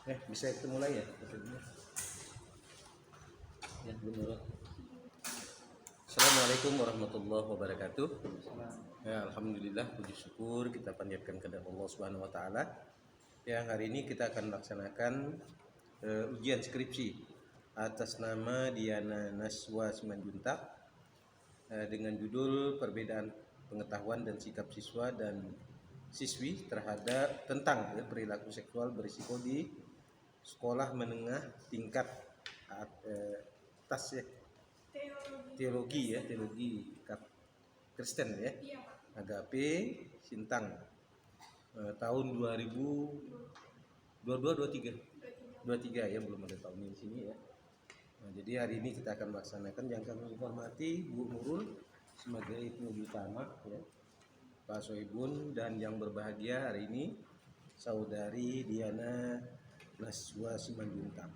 Bisa kita mulai ya? Ya, benar. Assalamualaikum warahmatullahi wabarakatuh. Ya, alhamdulillah, puji syukur kita panjatkan kepada Allah Subhanahu wa taala. Ya, hari ini kita akan melaksanakan ujian skripsi atas nama Diana Naswa Simanjuntak dengan judul Perbedaan Pengetahuan dan Sikap Siswa dan Siswi terhadap tentang perilaku seksual berisiko di sekolah menengah tingkat atas ya, teologi Kristen ya, Agape Sintang tahun 2022-23 ya, belum ada tahun di sini ya. Nah, jadi hari ini kita akan melaksanakan yang kami hormati Bu Nurul sebagai penguji utama ya, Pak Soebun, dan yang berbahagia hari ini Saudari Diana Naswa Simanjuntak.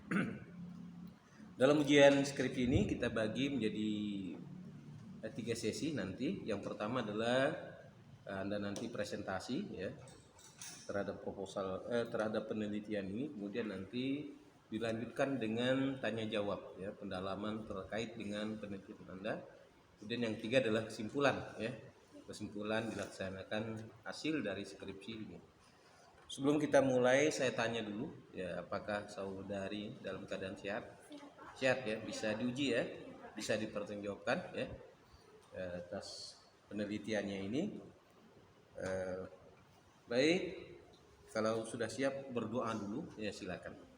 Dalam ujian skripsi ini kita bagi menjadi 3 sesi nanti. Yang pertama adalah Anda nanti presentasi ya terhadap proposal terhadap penelitian ini, kemudian nanti dilanjutkan dengan tanya jawab ya, pendalaman terkait dengan penelitian Anda. Kemudian yang ketiga adalah kesimpulan ya, kesimpulan dilaksanakan hasil dari skripsi ini. Sebelum kita mulai, saya tanya dulu ya, apakah saudari dalam keadaan sehat? Sehat ya, bisa diuji ya, bisa dipertanggungjawabkan ya atas penelitiannya ini. Baik, kalau sudah siap berdoa dulu ya, silakan.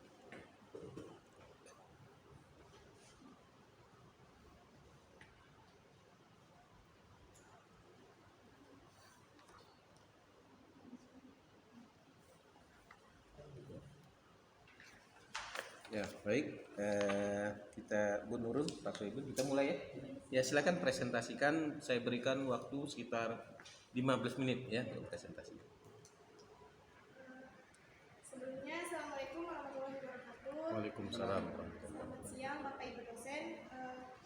Ya, baik. Kita Bu Nurul, Pak Soebun, kita mulai ya. Ya, silakan presentasikan. Saya berikan waktu sekitar 15 menit ya untuk presentasi. Sebelumnya, Assalamualaikum warahmatullahi wabarakatuh. Waalaikumsalam. Selamat siang Bapak Ibu dosen.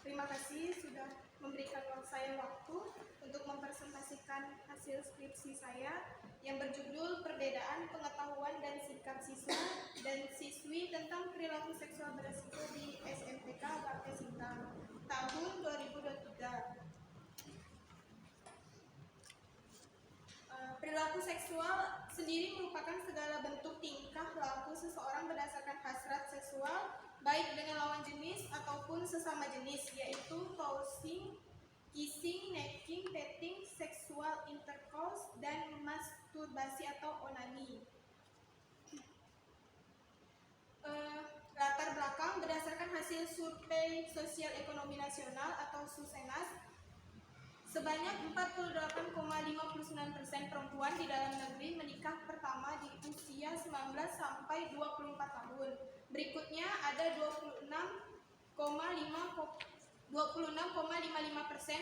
Terima kasih sudah memberikan saya waktu untuk mempresentasikan hasil skripsi saya yang berjudul Perbedaan Pengetahuan dan Sikap Siswa dan Siswi tentang Perilaku Seksual Beresiko di SMPK Agape Sintang tahun 2023. Perilaku seksual sendiri merupakan segala bentuk tingkah laku seseorang berdasarkan hasrat seksual, baik dengan lawan jenis ataupun sesama jenis, yaitu touching, kissing, necking, petting, sexual intercourse, dan masturbasi atau onani. Latar belakang berdasarkan hasil survei Sosial Ekonomi Nasional atau SUSENAS, sebanyak 48,59% perempuan di dalam negeri menikah pertama di usia 19 sampai 24 tahun. Berikutnya ada 26,55%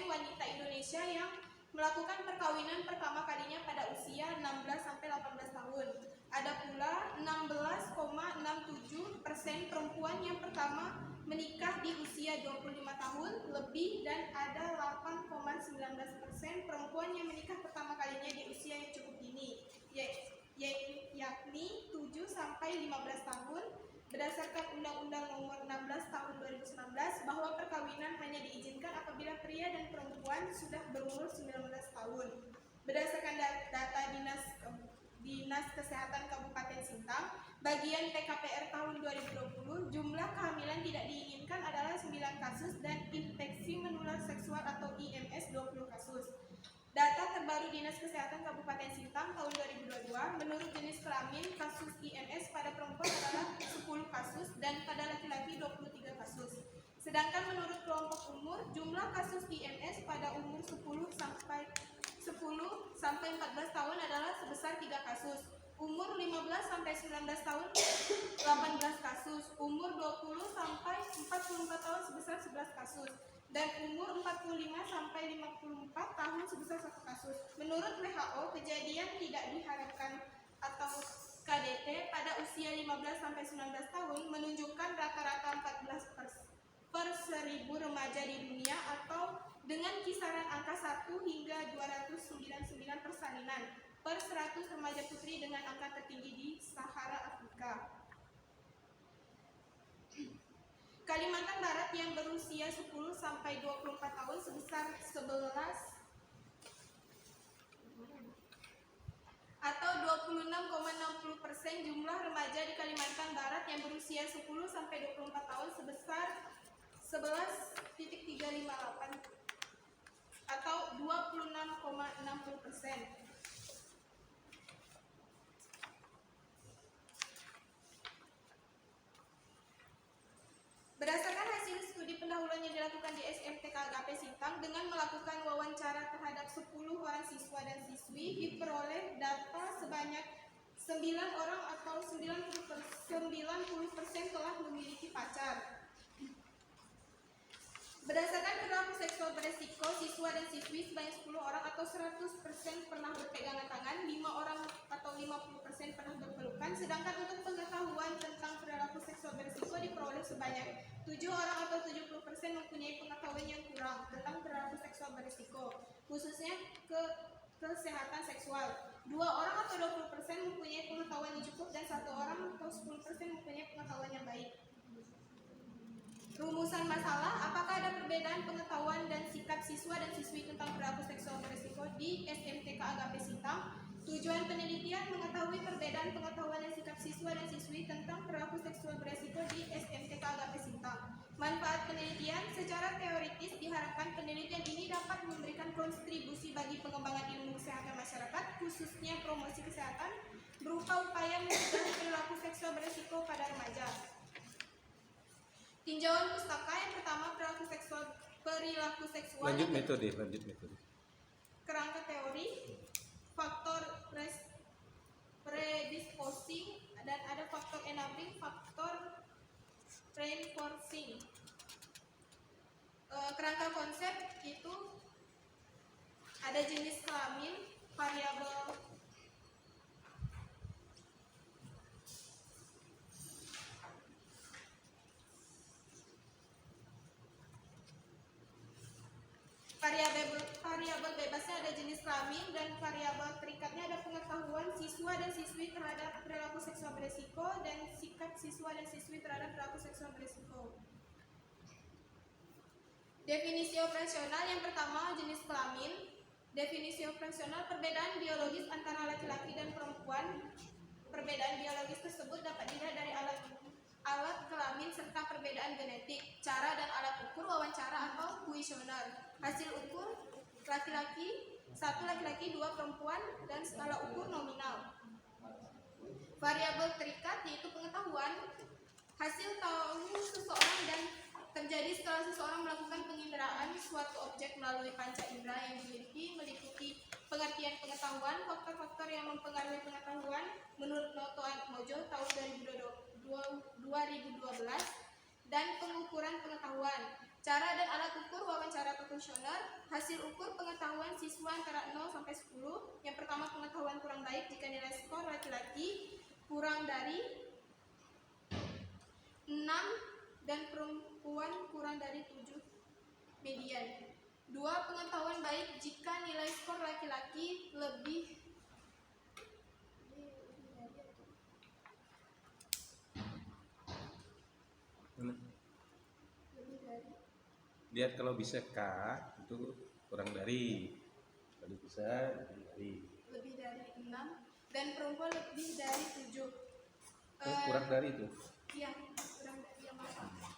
wanita Indonesia yang melakukan perkawinan pertama kalinya pada usia 16 sampai 18 tahun. Ada pula 16,67% perempuan yang pertama menikah di usia 25 tahun lebih, dan ada 8,19% perempuan yang menikah pertama kalinya di usia yang cukup dini, yakni 7 sampai 15 tahun. Berdasarkan Undang-Undang Nomor 16 Tahun 2019 bahwa perkawinan hanya diizinkan apabila pria dan perempuan sudah berumur 19 tahun. Berdasarkan data Dinas Kesehatan Kabupaten Sintang, bagian PKPR tahun 2020, jumlah kehamilan tidak diinginkan adalah 9 kasus dan infeksi menular seksual atau IMS 20 kasus. Data terbaru Dinas Kesehatan Kabupaten Sintang tahun 2022, menurut jenis kelamin, kasus IMS pada perempuan adalah 10 kasus dan pada laki-laki 23 kasus. Sedangkan menurut kelompok umur, jumlah kasus IMS pada umur 10 sampai 14 tahun adalah sebesar 3 kasus. Umur 15 sampai 19 tahun 18 kasus. Umur 20 sampai 44 tahun sebesar 11 kasus. Dan umur 45 sampai 54 tahun sebesar 1 kasus. Menurut WHO, kejadian tidak diharapkan atau KDT pada usia 15 sampai 19 tahun menunjukkan rata-rata 14 per 1000 remaja di dunia, atau dengan kisaran angka 1 hingga 299 persalinan per 100 remaja putri, dengan angka tertinggi di Sahara Afrika. yang berusia 10 sampai 24 tahun sebesar 11 atau 26,60% jumlah remaja di Kalimantan Barat yang berusia 10 sampai 24 tahun sebesar 11,358 atau 26,60%. Berdasarkan hasil studi pendahuluan yang dilakukan di SMTK Agape Sintang dengan melakukan wawancara terhadap 10 orang siswa dan siswi, diperoleh data sebanyak 9 orang atau 90% telah memiliki pacar. Berdasarkan perilaku seksual beresiko, siswa dan siswi sebanyak 10 orang atau 100% pernah berpegangan tangan, 5 orang atau 50% pernah berpelukan, sedangkan untuk pengetahuan tentang perilaku seksual beresiko diperoleh sebanyak 7 orang atau 70% mempunyai pengetahuan yang kurang tentang perilaku seksual beresiko, khususnya kesehatan seksual. 2 orang atau 20% mempunyai pengetahuan yang cukup dan 1 orang atau 10% mempunyai pengetahuan yang baik. Rumusan masalah, apakah ada perbedaan pengetahuan dan sikap siswa dan siswi tentang perilaku seksual beresiko di SMTK Agape Sintang? Tujuan penelitian mengetahui perbedaan pengetahuan dan sikap siswa dan siswi tentang perilaku seksual beresiko di SMTK Agape Sintang. Manfaat penelitian, secara teoritis diharapkan penelitian ini dapat memberikan kontribusi bagi pengembangan ilmu kesehatan masyarakat, khususnya promosi kesehatan, berupa upaya mencegah perilaku seksual beresiko pada remaja. Tinjauan pustaka yang pertama, perilaku seksual. Lanjut metode. Kerangka teori, faktor predisposing, dan ada faktor enabling, faktor reinforcing. Kerangka konsep itu ada jenis kelamin, variabel bebasnya ada jenis kelamin, dan variabel terikatnya ada pengetahuan siswa dan siswi terhadap perilaku seksual beresiko dan sikap siswa dan siswi terhadap perilaku seksual beresiko. Definisi operasional yang pertama, jenis kelamin. Definisi operasional, perbedaan biologis antara laki-laki dan perempuan. Perbedaan biologis tersebut dapat dilihat dari alat kelamin serta perbedaan genetik. Cara dan alat ukur, wawancara atau kuesioner. Hasil ukur, laki-laki 1 laki-laki 2 perempuan, dan skala ukur nominal. Variabel terikat yaitu pengetahuan, hasil tahu seseorang dan terjadi setelah seseorang melakukan penginderaan suatu objek melalui panca indera yang dimiliki, meliputi pengertian pengetahuan, faktor-faktor yang mempengaruhi pengetahuan menurut Noto Atmojo tahun 2012, dan pengukuran pengetahuan. Cara dan alat ukur, wawancara atau kuesioner. Hasil ukur pengetahuan siswa antara 0 sampai 10. Yang pertama, pengetahuan kurang baik jika nilai skor laki-laki kurang dari 6 dan perempuan kurang dari 7 median. 2. Pengetahuan baik jika nilai skor laki-laki lebih Lihat kalau bisa K itu kurang dari, kalau bisa lebih dari 6 dan perempuan lebih dari 7. Kurang dari itu. Iya, kurang dari yang masalah.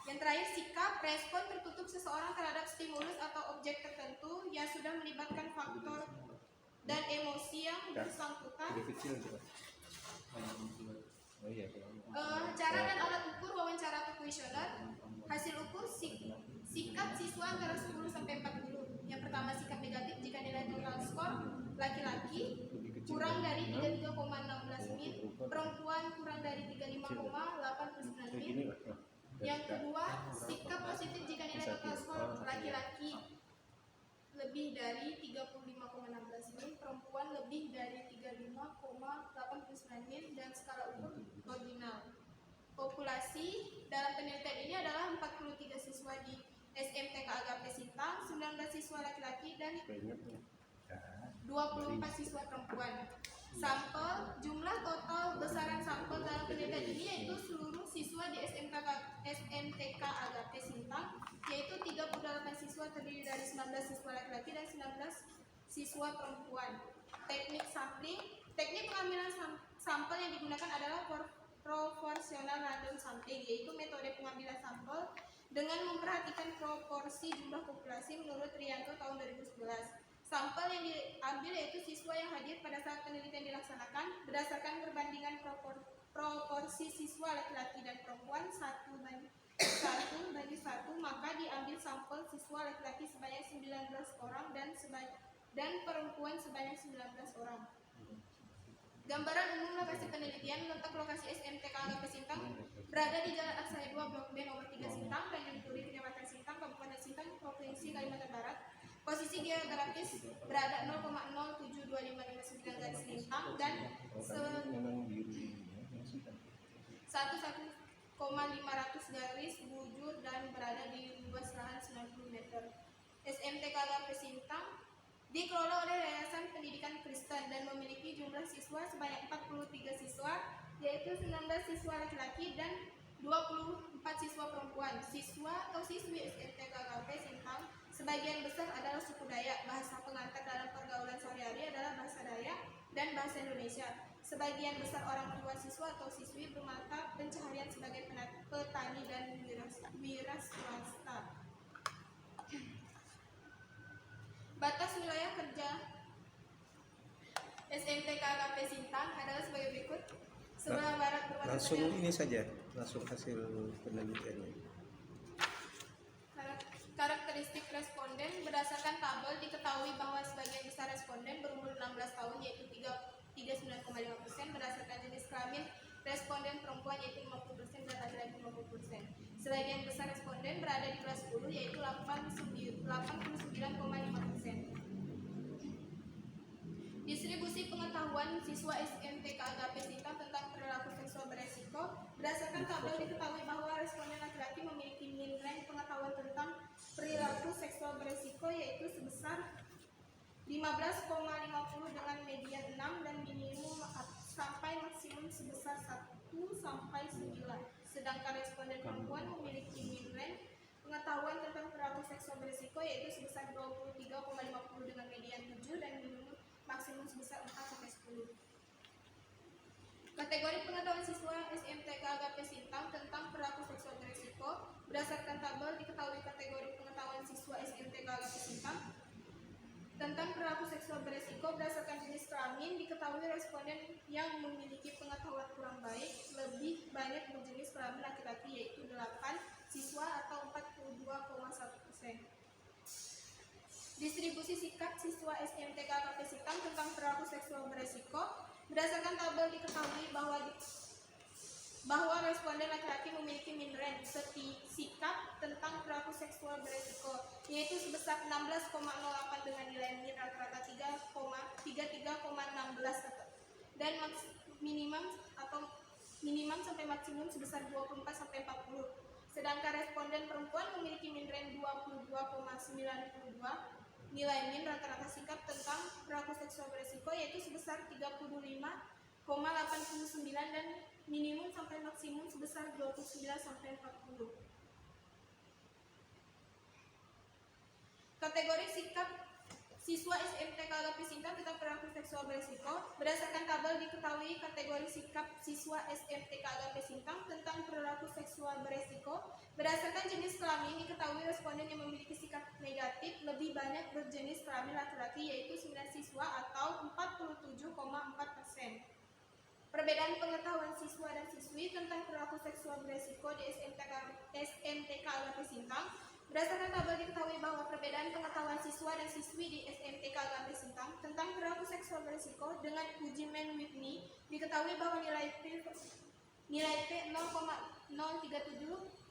Yang terakhir, sikap respon tertutup seseorang terhadap stimulus atau objek tertentu yang sudah melibatkan faktor dan emosi yang bersangkutan. Oh iya. Cara dan alat ukur, wawancara atau kuesioner. Hasil ukur sikap siswa antara 10 sampai 40. Yang pertama, sikap negatif jika nilai total skor laki-laki kurang dari 33,16 min, perempuan kurang dari 35,89 min. Yang kedua, sikap positif jika nilai total skor laki-laki lebih dari 35,16 min, perempuan lebih dari 35,89 min, dan skala ukur ordinal. Populasi dalam penelitian ini adalah 43 siswa di SMTK Agape Sintang, 19 siswa laki-laki dan 24 siswa perempuan. Sampel, jumlah total besaran sampel dalam penelitian ini yaitu seluruh siswa di SMTK Agape Sintang, yaitu 38 siswa terdiri dari 19 siswa laki-laki dan 19 siswa perempuan. Teknik sampling, teknik pengambilan sampel yang digunakan adalah proporsional random sampling, yaitu metode pengambilan sampel dengan memperhatikan proporsi jumlah populasi menurut Rianto tahun 2011. Sampel yang diambil yaitu siswa yang hadir pada saat penelitian dilaksanakan berdasarkan perbandingan proporsi siswa laki-laki dan perempuan 1:1, maka diambil sampel siswa laki-laki sebanyak 19 orang dan perempuan sebanyak 19 orang. Gambaran umum lokasi penelitian. Letak lokasi SMTK Agape Sintang berada di Jalan Aksaya 2 Blok B nomor 3 Sintang, Tanjung Turi, Kecamatan Sintang, Kabupaten Sintang, Provinsi Kalimantan Barat. Posisi geografis berada 0,072559 garis lintang dan 11,500 garis bujur dan berada di luas lahan 90 meter. SMTK Agape Sintang dikelola oleh Yayasan Pendidikan Kristen dan memiliki jumlah siswa sebanyak 43 siswa, yaitu 19 siswa laki-laki dan 24 siswa perempuan. Siswa atau siswi SMTK Agape Sintang sebagian besar adalah suku Dayak. Bahasa pengantar dalam pergaulan sehari-hari adalah bahasa Dayak dan bahasa Indonesia. Sebagian besar orang tua siswa atau siswi bermata pencaharian sebagai petani dan wira swasta. Batas wilayah kerja SMTK Agape Sintang adalah sebagai berikut. Sebelah barat berbatasan Langsung ini saja, langsung hasil penelitiannya. Karakteristik responden berdasarkan tabel diketahui bahwa sebagian besar responden berumur 16 tahun yaitu 39,5%. Berdasarkan jenis kelamin responden perempuan yaitu 50% dan laki-laki 50%. Sebagian besar responden berada di kelas 10 yaitu 89,5%. Distribusi pengetahuan siswa SMTK Agape Sintang tentang perilaku seksual beresiko. Berdasarkan tabel diketahui bahwa responden laki-laki memiliki mean range pengetahuan tentang perilaku seksual beresiko yaitu sebesar 15,50 dengan median 6 dan minimum sampai maksimum sebesar 1 sampai 9. Sedangkan responden perempuan memiliki mean range pengetahuan tentang perilaku seksual beresiko yaitu sebesar 23,50 dengan median 7 dan minimum maksimum sebesar 4 sampai 10. Kategori pengetahuan siswa SMTK Agape Sintang tentang perilaku seksual beresiko. Berdasarkan tabel diketahui kategori pengetahuan siswa SMTK Agape Sintang tentang perilaku seksual beresiko. Berdasarkan jenis kelamin diketahui responden yang memiliki pengetahuan kurang baik lebih banyak berjenis kelamin laki-laki yaitu 8 siswa atau 42,1%. Distribusi sikap siswa SMTK Agape Sintang tentang perilaku seksual beresiko. Berdasarkan tabel diketahui bahwa responden laki-laki memiliki mean range sikap tentang perilaku seksual beresiko yaitu sebesar 16,08 dengan nilai mean rata-rata 33,16 dan minimum sampai maksimum sebesar 24 sampai 40. Sedangkan responden perempuan memiliki mean range 22,92, nilai mean rata-rata sikap tentang perilaku seksual beresiko yaitu sebesar 35,89 dan minimum sampai maksimum sebesar 29 sampai 40. Kategori sikap siswa SMTK Agape Sintang tentang perilaku seksual beresiko. Berdasarkan tabel diketahui kategori sikap siswa SMTK Agape Sintang tentang perilaku seksual beresiko. Berdasarkan jenis kelamin diketahui responden yang memiliki sikap negatif lebih banyak berjenis kelamin laki-laki yaitu 9 siswa atau 47,4%. Perbedaan pengetahuan siswa dan siswi tentang perilaku seksual beresiko di SMTK Agape Sintang. Berdasarkan tabel diketahui bahwa perbedaan pengetahuan siswa dan siswi di SMTK Agape Sintang tentang perilaku seksual beresiko dengan uji Mann-Whitney diketahui bahwa nilai P 0,037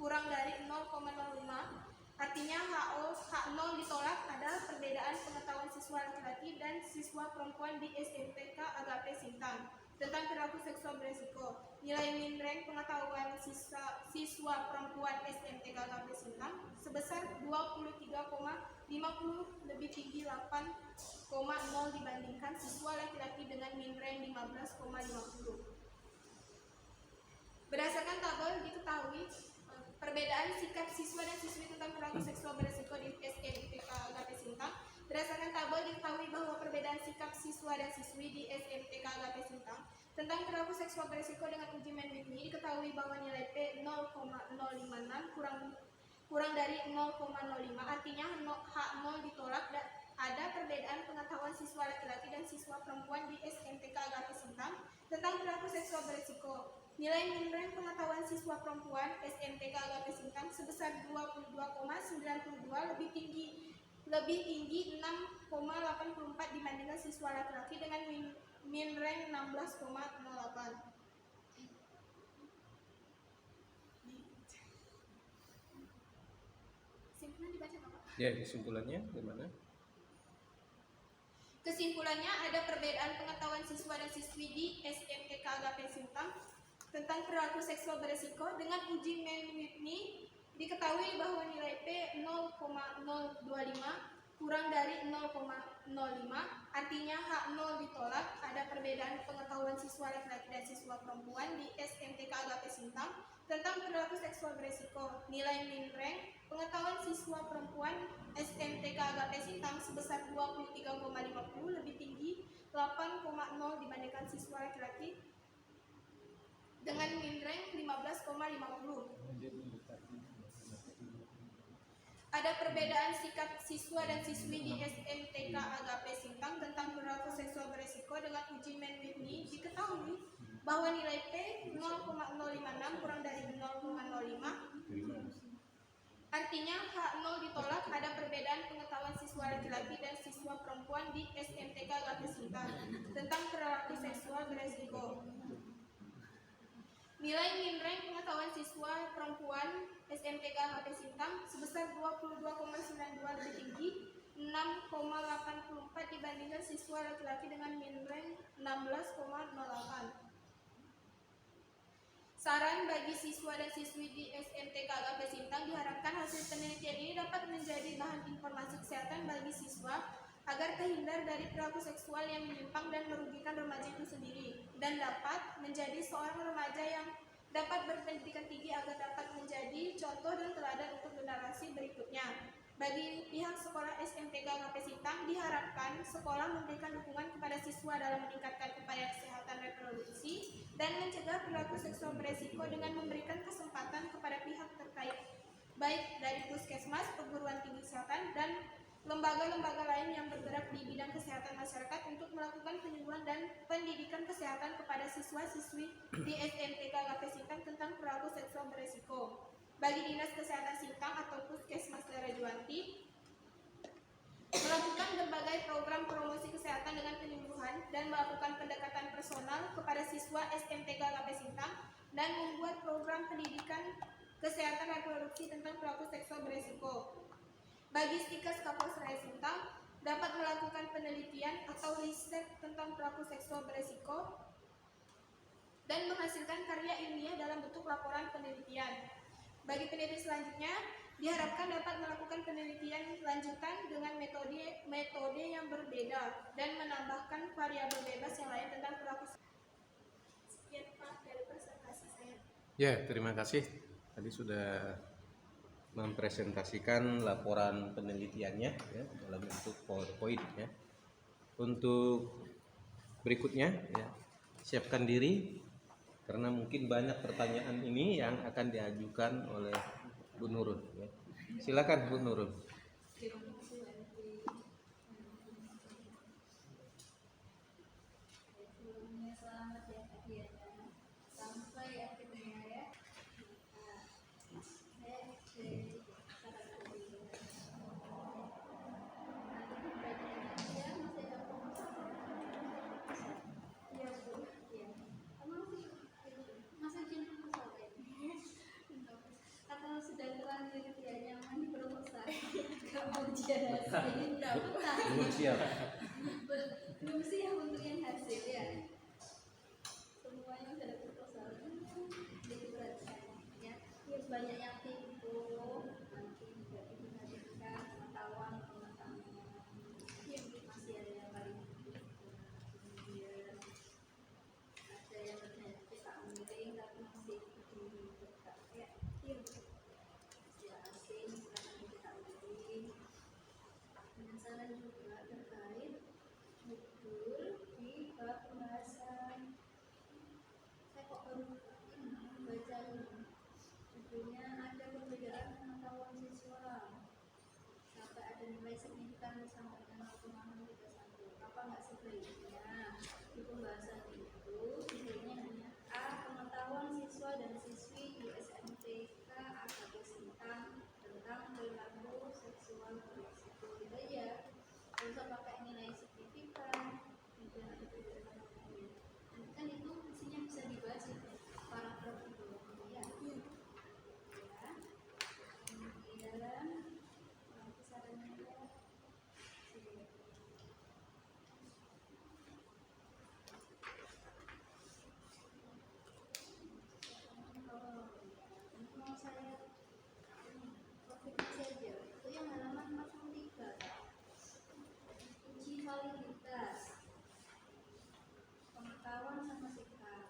kurang dari 0,05, artinya H0 ditolak. Adalah perbedaan pengetahuan siswa laki-laki dan siswa perempuan di SMTK Agape Sintang tentang perilaku seksual beresiko. Nilai mean range pengetahuan siswa perempuan SMTK Agape Sintang sebesar 23,50 lebih tinggi 8,9 dibandingkan siswa laki-laki dengan min rank 15,50. Berdasarkan tabel diketahui perbedaan sikap siswa dan siswi tentang perilaku seksual beresiko di SMTK Agape Sintang. Berdasarkan tabel diketahui bahwa perbedaan sikap siswa dan siswi di SMTK Agape Sintang tentang perilaku seksual beresiko dengan uji Menwidmi diketahui bahwa nilai P 0,056 kurang dari 0,05, artinya H0 ditolak dan ada perbedaan pengetahuan siswa laki-laki dan siswa perempuan di SMTK Agape Sintang tentang perilaku seksual beresiko. Nilai min rank pengetahuan siswa perempuan SMTK Agape Sintang sebesar 22,92 lebih tinggi 6,84 dibandingkan siswa laki-laki dengan min rank 16,08. Kesimpulan dibaca Bapak. Ya, kesimpulannya gimana? Kesimpulannya ada perbedaan pengetahuan siswa dan siswi di SMTK Agape Sintang tentang perilaku seksual beresiko. Dengan uji Menwidmi diketahui bahwa nilai P 0,025 kurang dari 0,05, artinya H0 ditolak. Ada perbedaan pengetahuan siswa laki-laki dan siswa perempuan di SMTK Agape Sintang tentang perilaku seksual beresiko. Nilai min rank pengetahuan siswa perempuan SMTK Agape Sintang sebesar 23,50 lebih tinggi 8,0 dibandingkan siswa laki-laki dengan min rank 15,50. Ada perbedaan sikap siswa dan siswi di SMTK Agape Sintang tentang perilaku seksual beresiko. Dengan uji Menwidmi diketahui bahwa nilai P 0,056 kurang dari 0,05, artinya H0 ditolak. Ada perbedaan pengetahuan siswa laki-laki dan siswa perempuan di SMTK Agape Sintang tentang perilaku seksual beresiko. Nilai min rank pengetahuan siswa perempuan SMTK Agape Sintang sebesar 22,92 lebih tinggi 6,84 dibandingkan siswa laki-laki dengan min rank 16,08. Saran bagi siswa dan siswi di SMTK Agape Sintang, diharapkan hasil penelitian ini dapat menjadi bahan informasi kesehatan bagi siswa agar terhindar dari perilaku seksual yang menyimpang dan merugikan remaja itu sendiri, dan dapat menjadi seorang remaja yang dapat berpendidikan tinggi agar dapat menjadi contoh dan teladan untuk generasi berikutnya. Bagi pihak sekolah SMTK Agape Sintang, diharapkan sekolah memberikan dukungan kepada siswa dalam meningkatkan upaya kesehatan reproduksi dan mencegah perilaku seksual beresiko dengan memberikan kesempatan kepada pihak terkait, baik dari puskesmas, perguruan tinggi kesehatan, dan lembaga-lembaga lain yang bergerak di bidang kesehatan masyarakat untuk melakukan penyuluhan dan pendidikan kesehatan kepada siswa-siswi di SMTK Agape Sintang tentang perilaku seksual beresiko. Bagi Dinas Kesehatan Sintang atau Puskesmas Daerah Juwanti, melakukan berbagai program promosi kesehatan dengan penyuluhan dan melakukan pendekatan personal kepada siswa SMTK Agape Sintang dan membuat program pendidikan kesehatan reproduksi tentang perilaku seksual beresiko. Bagi Stikes Kapolres Sintang dapat melakukan penelitian atau riset tentang perilaku seksual beresiko dan menghasilkan karya ilmiah dalam bentuk laporan penelitian. Bagi peneliti selanjutnya, diharapkan dapat melakukan penelitian lanjutan dengan metode yang berbeda dan menambahkan variabel bebas yang lain tentang perilaku. Sekian Pak dari presentasi saya. Ya, terima kasih. Tadi sudah mempresentasikan laporan penelitiannya ya, dalam bentuk PowerPoint ya. Untuk berikutnya ya, siapkan diri karena mungkin banyak pertanyaan ini yang akan diajukan oleh Bu Nurun ya. Silakan Bu Nurun. Belum siap. Belum siap untuk yang hasil ya. Semuanya sudah ada proposal. Jadi berat ya. Banyak yang tipu, nanti juga dihadirkan pengetahuan masih ada yang Penasaran juga terkait judul di bab pembahasan. Saya kok baru ini baca ini. Judulnya ada perbedaan pengetahuan siswa. Sampai ada nilai signifikan sampai dengan 0,31. Apa nggak sebaiknya di pembahasan itu judulnya hanya A. Pengetahuan siswa dan siswi di SMTK AKP Sintang tentang perilaku seksual beresiko. Gitu aja. Nggak usah pakai nilai signifikan. Kemudian ada perbedaan lain. Nanti kan itu isinya bisa dibaca paragraf itu. Ya. Ya. Kemudian kisarannya ya. Mau saya konfirmasi saja. Itu yang halaman 43. Uji validitas pengetahuan sama sikap.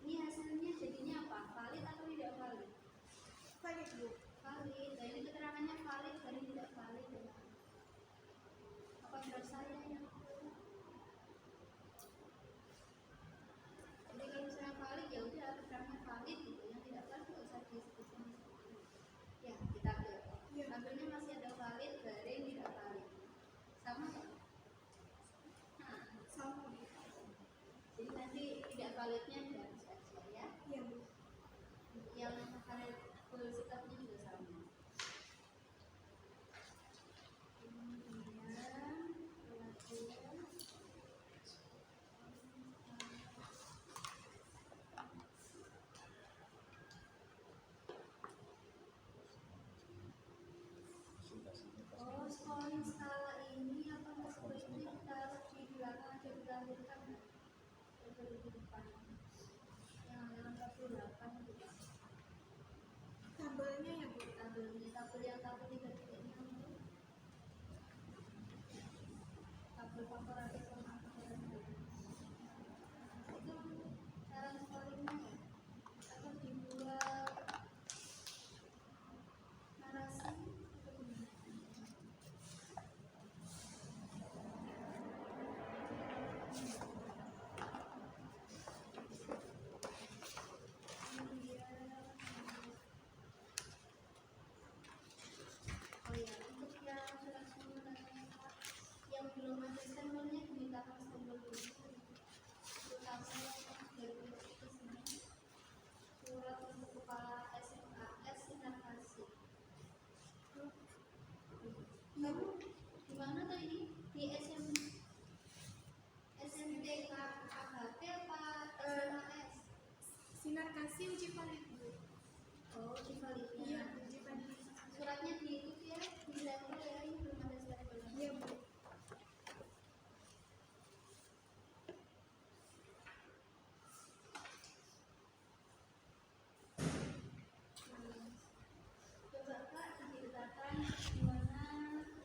Ini hasilnya jadinya apa? Valid atau tidak valid? Valid, Bu. Valid. Dan ini keterangannya valid dan tidak valid. Apa benar saya yang jadi kalau misalnya valid ya udah keterangan valid gitu, yang tidak valid nggak usah disebutkan. Ya kita ke tabelnya masih ada valid, garing, tidak valid, sama nggak? Nah, Sama. jadi nanti tidak validnya garis saja ya. Iya, Bu. Yang variabel sikapnya juga sama. Kemudian perlakuan oh, scoring skala ini apa nggak sebaiknya ditaruh di belakang aja ditampilkan atau di depan yang halaman 48 gitu. Tabelnya ya, Bu. Tabelnya tabel yang tabel 3.6 itu tabel komparatif sama komparatif itu cara scoringnya ya atau dibuat narasi atau gimana? Oh ya, untuk yang surat sebenarnya yang belum ada stempelnya dimintakan stempel dulu. Terutama yang dari itu sini surat untuk kepala SMAS Sinar Kasih. Iya, Bu. Di mana tuh ini? Di SMTK AHP apa SMAS? Sinar Kasih uji valid, Bu. Oh, di validnya. Iya, uji valid. Suratnya di itu ya, di stempel ya, ini belum ada stempelnya. Iya, Bu. Coba Kak diceritakan gimana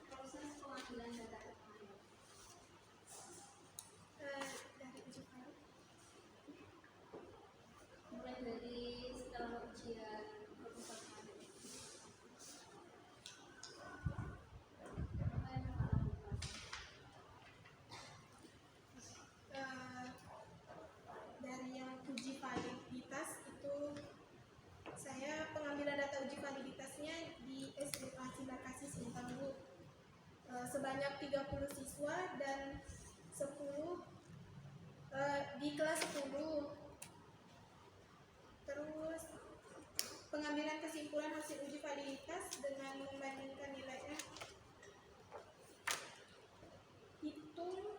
proses pengambilan data kemarin. Dari uji valid. Mulai dari setelah ujian proposal kemarin. Apa yang Kakak lakukan? Dari yang uji validitas itu saya pengambilan data uji validitasnya di SMA Sinar Kasih Sintang, Bu. Sebanyak 30 siswa dan 10 di kelas 10. Terus pengambilan kesimpulan hasil uji validitas dengan membandingkan nilainya, hitung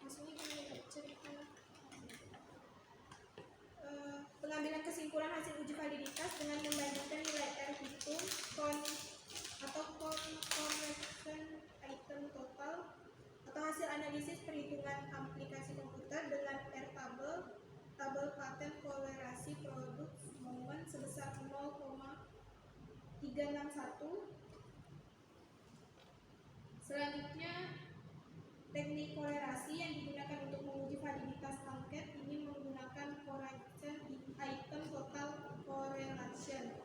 maksudnya gini cerita. Pengambilan kesimpulan hasil uji validitas dengan membandingkan nilai R hitung atau conversion item total atau hasil analisis perhitungan aplikasi komputer dengan R tabel paten kolerasi produk momen sebesar 0,361. Selanjutnya teknik kolerasi yang digunakan untuk menguji validitas angket ini menggunakan correction item total correlation.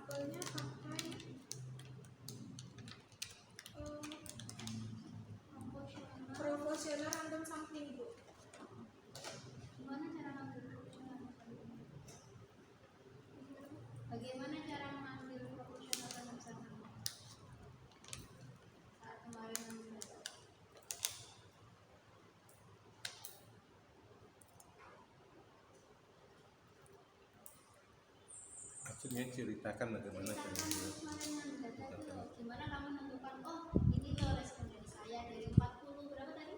sampelnya pakai proporsional random sampling, Bu. Gimana cara ngambil proporsional sampling? Bagaimana cara mengambil proporsional random sampling? Saat kemarin kami belajar. Maksudnya ceritakan bagaimana Ceritakan caranya. kemarin yang data itu gimana kamu menentukan, oh ini loh responden saya dari 40 berapa tadi?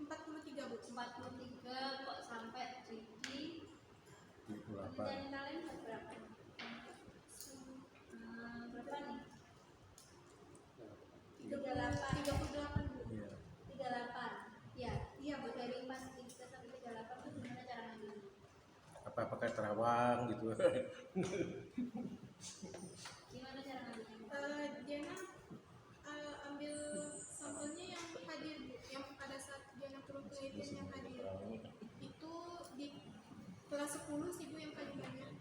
43, Bu. 43 kok sampai jadi 28. dan kalian berapa? Berapa nih? 38 38, Bu. Iya. 38 ya Iya, Bu. dari 43 sampai 38 itu gimana cara ngambilnya? Apa pakai terawang gitu. Gimana cara ngambilnya? Diana ambil sampelnya yang hadir, Bu. Yang pada saat Diana turun penelitian yang hadir. Itu di kelas 10 sih, Bu, yang paling banyak.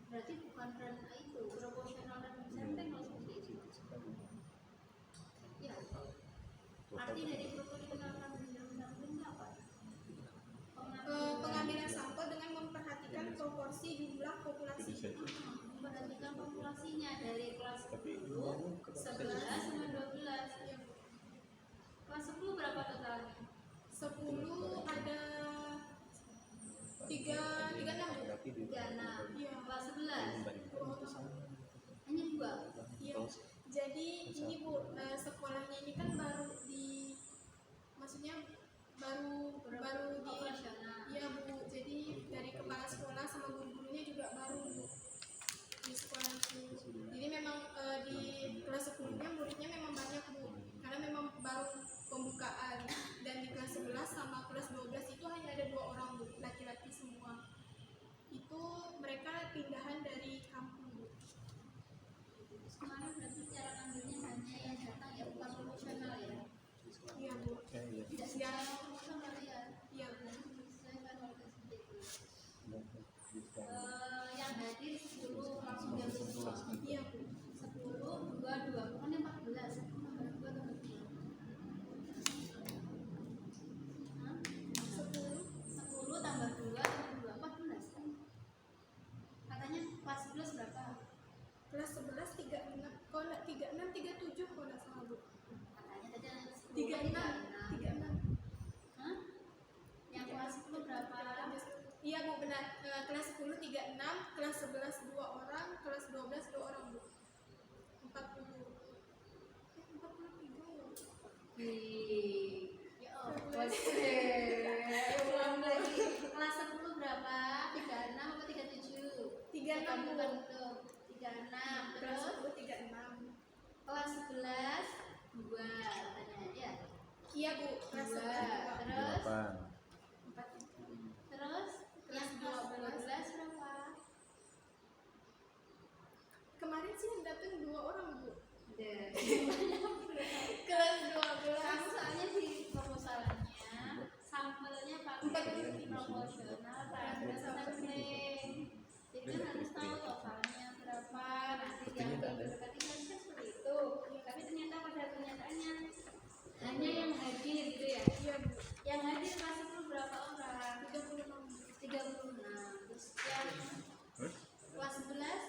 Berarti bukan random itu proporsional random sampling kalau seperti itu ya. Arti dari proporsional random sampling apa? Pengambilan sampel dengan memperhatikan proporsi jumlah populasi. Memperhatikan populasinya dari kelas 10, 11 sama 12 ya. Kelas 10 berapa totalnya? 10 ada 36, Bu. 36. Iya. Kelas 11 hanya 2. Iya. Jadi ini, Bu, sekolahnya ini kan baru di, maksudnya baru di, Operasional. iya, Bu. Jadi dari kepala sekolah sama guru-gurunya juga baru, Bu, di sekolah itu. Jadi memang di kelas 10-nya muridnya memang banyak, Bu, karena memang baru pembukaan. Dan di kelas 11 sama kelas 12 itu hanya ada 2 orang, Bu, laki-laki semua. Itu mereka pindahan dari kampung, Bu. Kemarin berarti cara ngambilnya hanya yang datang ya, bukan proporsional ya. Iya, Bu. Tidak secara proporsional ya. Iya, Bu. Saya kan waktu seperti itu. Yang hadir 10 langsung diambil semua. Iya, Bu. 10, 2 bukan yang 14. Tambah 2 tambah 2. Hah? 10 tambah 2 tambah 2 14 kan? Katanya kelas 11 berapa? Kelas 11 36, kalau enggak 36 37 kalau enggak salah, Bu. Katanya tadi ada 10 36. 36. Hah? Yang kelas 10 berapa? Iya, Bu, benar. Kelas 10 36, kelas 11 2 orang, kelas 12 2 orang, Bu. 40. 43 ya. Ya Allah. Ayo ulang lagi. Kelas 10 berapa? 36 apa 37? 36, Bu. Bukan itu. 36. Kelas Terus 10 36. kelas 11 2 katanya ya. Iya, Bu. Kelas 2. 11 Terus 8. 4. terus yang kelas 12 berapa? Kemarin sih yang datang 2 orang, Bu. Deh. Kelas 12. Kamu soalnya di proposalnya sampelnya pakai proporsional random sampling. Jadi kan harus tahu totalnya berapa, nanti diambil berkali kan seperti itu. Tapi ternyata pada kenyataannya hanya yang hadir gitu ya. Iya, Bu. Yang hadir kelas 10 berapa orang? 36. 36. Terus yang kelas 11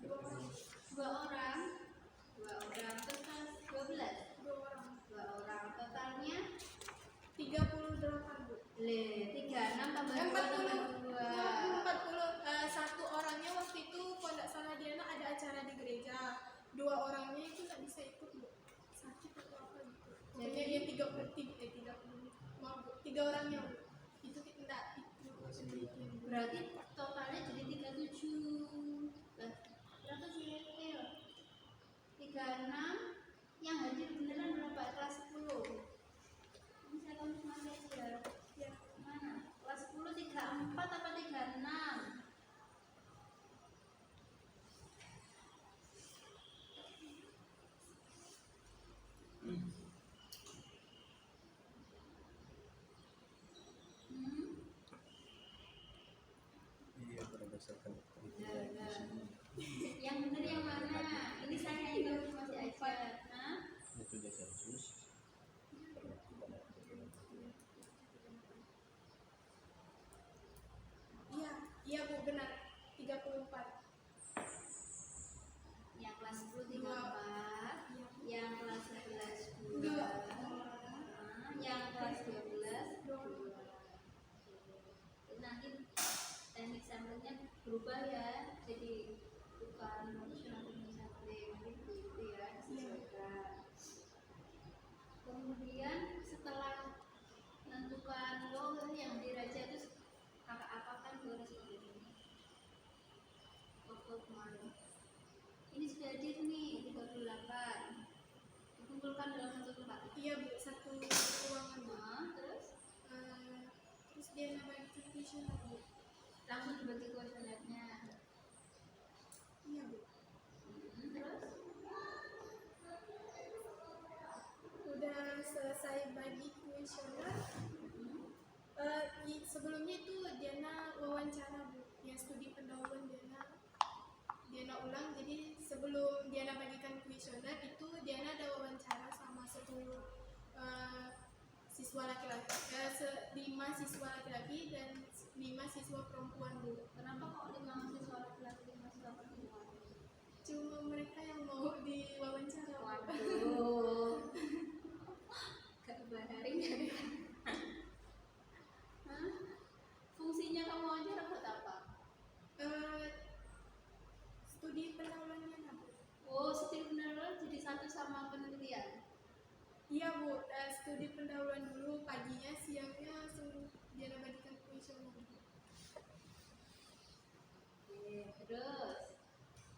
2 orang. 2 orang. 2 orang. Terus kelas 12 2 orang. 2 orang. Totalnya 38, Bu. 36 tambah 2 40. tambah 2. 40. Satu orangnya waktu itu kalau nggak salah Diana ada acara di gereja. 2 orangnya itu nggak bisa ikut, Bu. Sakit atau apa gitu. Jadi dia 30, maaf, Bu. 3 orangnya, Bu. Itu nggak ikut penelitian, Bu. Berarti totalnya jadi 37. Lah, berapa sih ya? 36 yang hadir beneran berapa? Kelas 10. Ini saya konfirmasi aja. Ya. Mana? Kelas 10 34 apa 36? Iya, berdasarkan Yang berubah ya, jadi bukan proporsional administratif gitu ya, disesuaikan. Kemudian setelah menentukan lo yang diraja itu kakak apa kan harus begini waktu kemarin ini sudah hadir nih 38 dikumpulkan dalam satu tempat. Iya Bu, satu ruangan Bu. Terus Terus dia namanya kuesioner Bu. langsung dibagi kuesionernya. Iya Bu. Terus Udah selesai bagi kuesioner. Sebelumnya itu Diana wawancara Bu, yang studi pendahuluan Diana ulang. Jadi sebelum Diana bagikan kuesioner itu Diana ada wawancara sama 10 siswa laki-laki, 5 siswa laki-laki dan 5 siswa perempuan Bu. kenapa kok 5 mahasiswa laki-laki 5 mahasiswa perempuan? Cuma mereka yang mau diwawancara. Waduh, gak baharing ya? Hah? Fungsinya kamu wawancara buat apa? Studi pendahuluannya Bu. Oh, studi pendahuluan jadi satu sama penelitian. Iya Bu, studi pendahuluan dulu paginya, siangnya langsung dia bagikan kuesioner. Oke, terus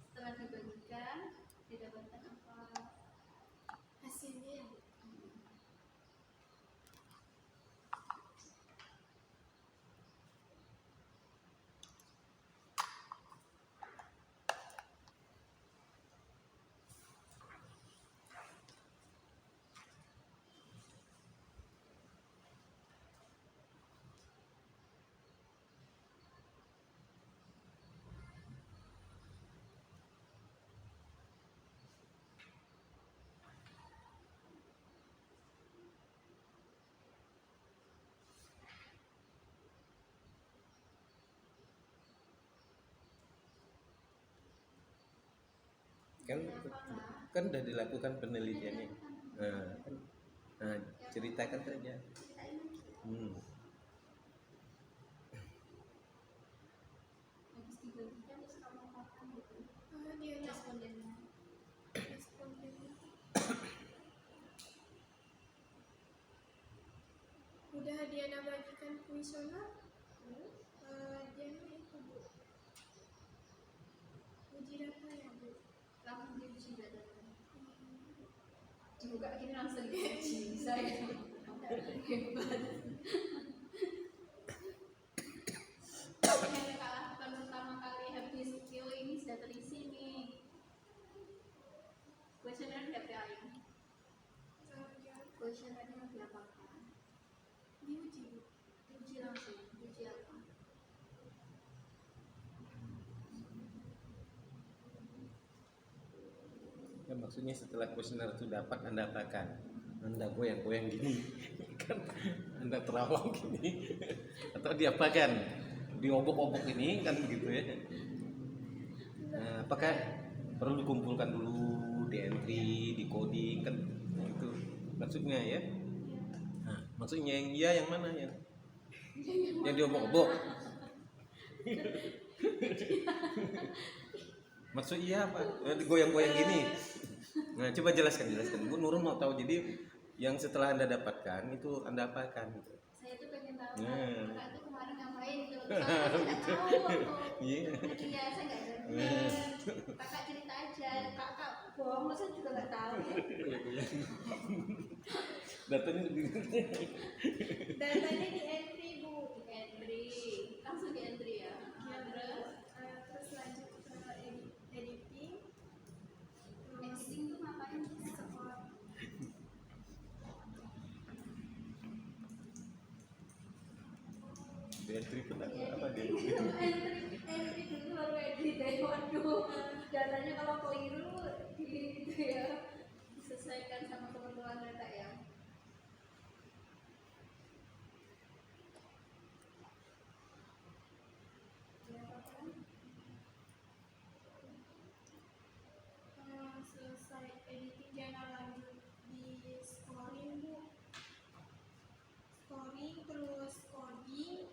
setelah dibagikan didapatkan apa? Hasilnya ya Bu. Kan udah dilakukan penelitiannya. Nah, ceritakan saja. Ceritain lagi. Habis dibagikan terus kamu makan gitu. Dia Respondennya. respondennya udah dia bagikan kuesioner. Dia itu Bu, uji data ya Bu. Langsung diuji data. Dibuka gini langsung diuji. Saya hebat. Yang kakak lakukan pertama kali habis Q ini sudah terisi nih. Kuesioner diapain? Kuesionernya diapakan? Diuji Bu. Diuji langsung. Diuji apa? Ya, maksudnya setelah kuesioner itu dapat Anda apakan? Anda goyang-goyang gini, kan Anda terawang gini, atau diapakan? Diobok-obok ini kan begitu ya. Nah, apakah perlu dikumpulkan dulu di entry, di coding kan itu maksudnya ya? Nah, maksudnya yang iya yang mana ya? Yang diobok-obok. Maksud iya apa? Goyang-goyang gini. Nah, coba jelaskan. Bu Nurul mau tahu. Jadi yang setelah Anda dapatkan itu Anda apakan gitu. Saya tuh pengen tahu Nah. kakak itu kemarin ngapain gitu. Saya nggak tahu waktu Iya. iya saya nggak dengar. Kakak cerita aja. Kakak bohong saya juga nggak tahu ya. Datanya lebih Datanya di entry Bu. Di entry langsung di entry ya. Terus lanjut ke editing. Editing tuh ngapain? di entry pun apa dia? Entry dulu baru edit deh. Waduh, datanya kalau keliru gitu ya disesuaikan sama keperluan data ya. Selesai editing jangan lanjut di scoring Bu. Scoring terus coding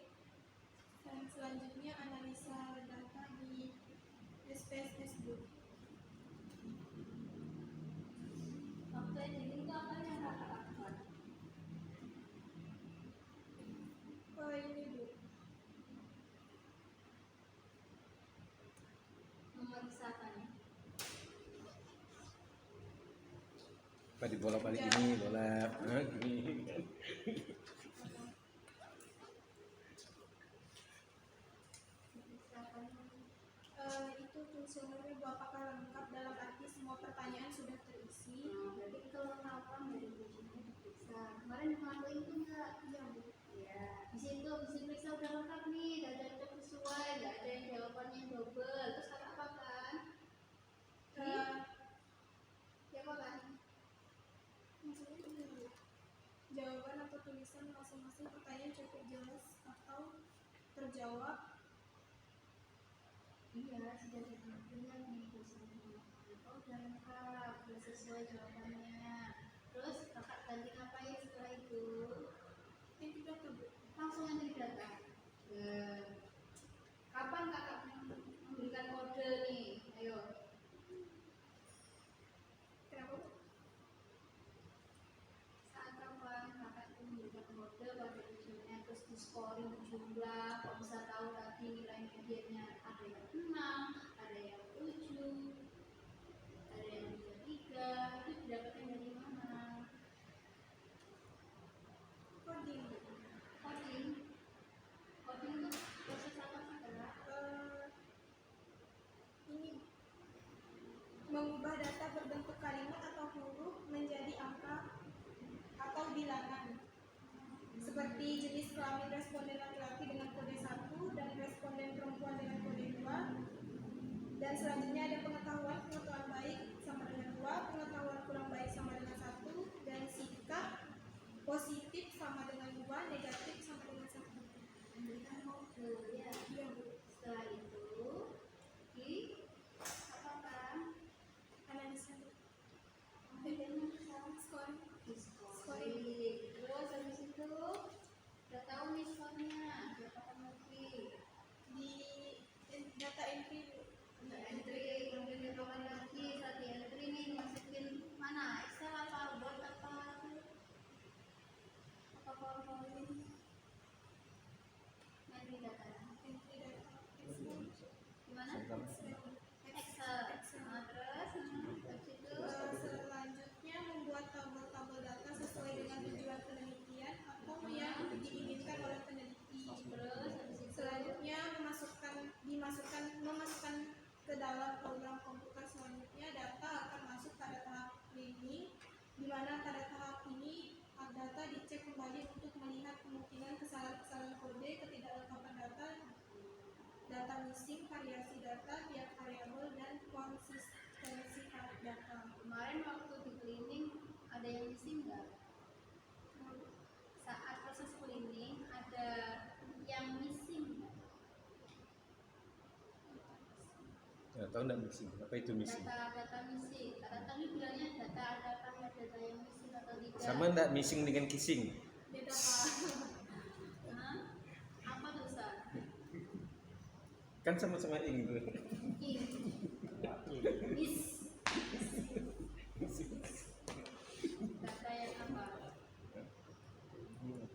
dan selanjutnya analisa data bola balik ini bola gini. Itu fungsionernya Bu, apakah lengkap dalam arti semua pertanyaan sudah terisi? Berarti kalau hafal dari bukunya diperiksa. Kemarin ngelakuin itu enggak? Iya Bu. Ya, di situ periksa udah lengkap nih, udah cocok sesuai, nggak ada yang jawabannya double. Terus kakak apa kan? Ya apa kan? Maksudnya gini, Bu. Jawaban atau tulisan masing-masing pertanyaan cukup jelas atau terjawab? Iya, sudah dibilang nih tulisannya. Oh, udah lengkap, udah sesuai jawabannya. Terus kakak ganti ngapain setelah itu? Yang tidak tuh Bu. Langsung aja di data. Kapan kakak memberikan kode nih? Ayo. Kenapa Bu? Saat kapan kakak itu memberikan kode pada ujiannya, terus di scoring jumlah, kalau bisa tahu tadi nilai mediannya ada yang 6, ada yang 7, ada yang 3, itu didapatkan dari mana? Coding Bu. Coding. Coding itu proses apa sih kak? Ini mengubah data berbentuk kalimat atau huruf menjadi angka atau bilangan, seperti jenis kelamin responden laki-laki dengan kode 1 dan responden perempuan dengan kode 2, dan selanjutnya ada pengetahuan baik sama dengan 2, pengetahuan kurang baik sama dengan 1, dan sikap positif sama dengan 2, negatif sama dengan 1. Memberikan kode ya. Iya Bu. Setelah itu di apa kan? Analisa Bedanya bisa scoring. scoring. Terus habis itu udah tahu nih skornya berapa lagi Di data entry Bu. untuk entry kemudian berapa lagi saat di entry nih masukin mana Excel apa Word apa PowerPoint entry data Entry data gimana Excel. Excel nah, terus habis itu Selanjutnya membuat tabel-tabel data sesuai dengan tujuan penelitian atau yang diinginkan oleh peneliti. terus habis itu Selanjutnya memasukkan ke dalam program komputer. Selanjutnya data akan masuk pada tahap cleaning, di mana pada tahap ini data dicek kembali untuk melihat kemungkinan kesalahan kode, ketidaklengkapan data, data missing, variasi data, tiap variabel, dan konsistensi data. kemarin waktu di cleaning ada yang missing nggak? Saat proses cleaning ada yang missing nggak? Nggak tahu nggak missing. Apa itu missing? Data missing. Kata tadi bilangnya data ada apa ya data yang missing atau tidak? Sama nggak missing dengan kissing? Beda Pak. Hah? Apa tulisan? Kan sama-sama ing tuh. Miss. Data yang apa? Ya nggak?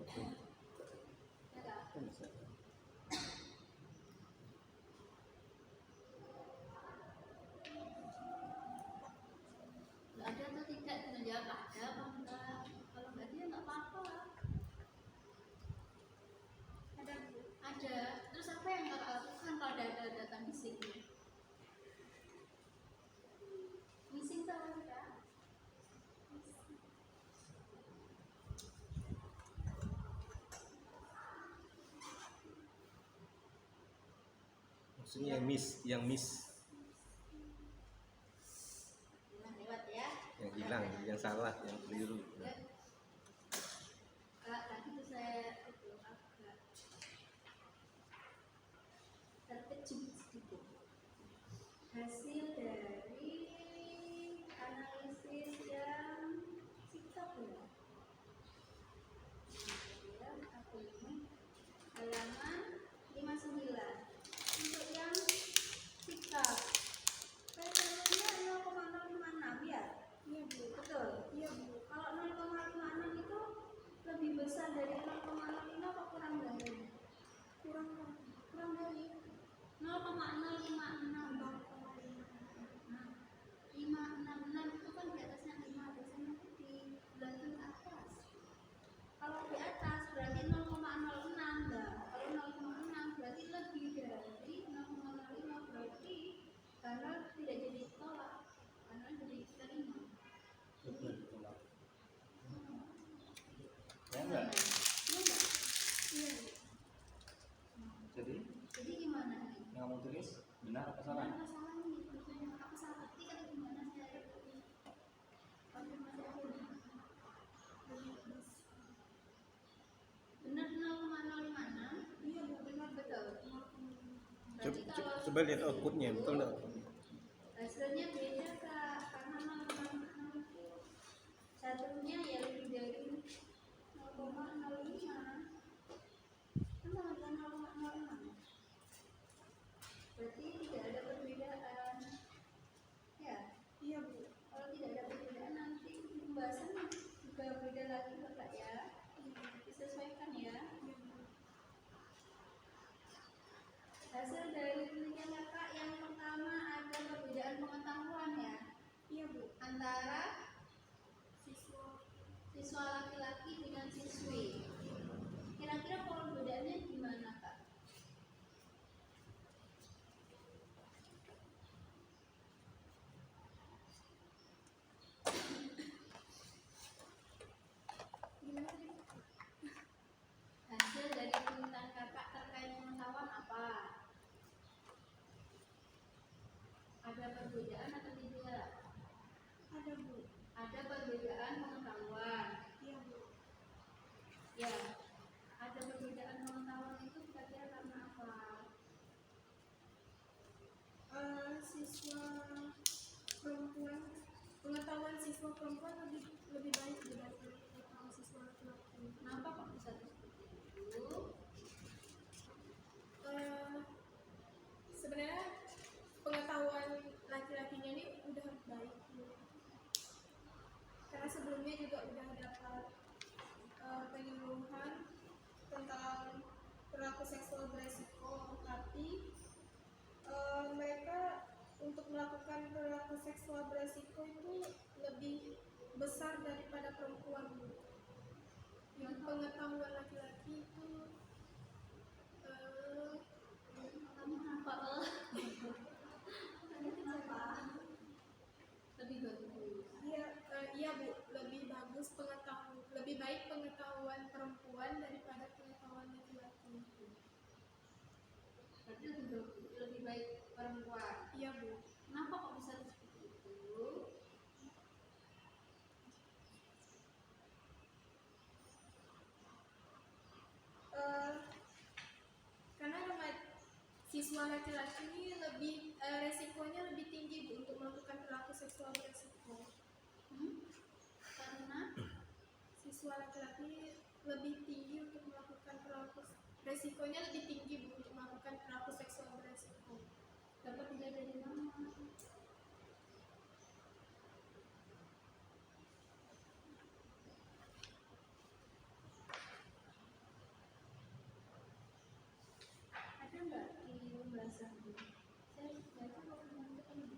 Ada atau tidak? Dengan jawab ada apa enggak? Kalau enggak dia enggak apa-apa. Ada Bu. Ada. Terus apa yang kakak lakukan kalau ada data missing? Missing itu apa sih kak? Maksudnya yang miss, Nah, lewat ya. yang hilang, yang salah, yang keliru. Kak, tadi tuh saya itu agak terkejut sedikit. Hasil dari analisis yang sikap ya. Ya, aku ini halaman 59. Untuk yang sikap, saya 0,056 ya. Iya Bu. Betul. Iya Bu. Kalau 0,56 itu lebih besar dari 0,05 apa kurang dari? Kurang Kurang dari 0,056. Nah, 566 itu kan di atasnya 5, biasanya putih. Benar apa salah? Benar apa salah nih? Betulnya apa salah ketik atau gimana saya konfirmasi aku nih? Benar 0,056? Iya Bu, benar Betul. Coba, Berarti kalau coba lihat outputnya, betul nggak? hasilnya beda Kak, karena 0,6 itu satunya ya lebih dari 0,05. Kan sama dengan 0,06. Berarti tidak ada perbedaan. Ya, Iya Bu. kalau tidak ada perbedaan nanti pembahasan juga beda lagi Bapak ya. Disesuaikan ya. Hasil dari penelitian Kakak yang pertama ada perbedaan pengetahuan ya. Iya Bu. Antara Siswa. siswa laki-laki dengan siswi. Kira-kira perbedaannya gimana Kak? Gimana tadi Bu? Hasil dari penelitian Kakak terkait pengetahuan apa? Ada perbedaan atau tidak? Ada Bu. Ada perbedaan pengetahuan. Iya Bu. Ya, ada perbedaan pengetahuan itu kira-kira karena apa? Siswa perempuan, pengetahuan siswa perempuan lebih baik daripada pengetahuan siswa laki-laki. Kenapa kok bisa seperti itu? Sebenarnya pengetahuan laki-lakinya ini udah baik Bu. Karena sebelumnya juga udah dapat penyuluhan tentang perilaku seksual beresiko, tapi mereka untuk melakukan perilaku seksual beresiko itu lebih besar daripada perempuan Bu. Yang pengetahuan laki-laki itu Kamu kenapa? Kamu kenapa? Lebih bagus. iya Bu, lebih bagus lebih baik pengetahuan perempuan daripada pengetahuan laki-laki. Berarti lebih baik perempuan. Iya Bu. Kenapa kok bisa seperti itu? Karena siswa laki-laki ini lebih resikonya lebih tinggi Bu untuk melakukan perilaku seksual beresiko. Karena Siswa laki-laki lebih tinggi untuk melakukan resikonya lebih tinggi Bu untuk melakukan perilaku seksual beresiko. dapat dilihat dari mana? Ada nggak di pembahasan ini? Saya baca kok belum ketemu.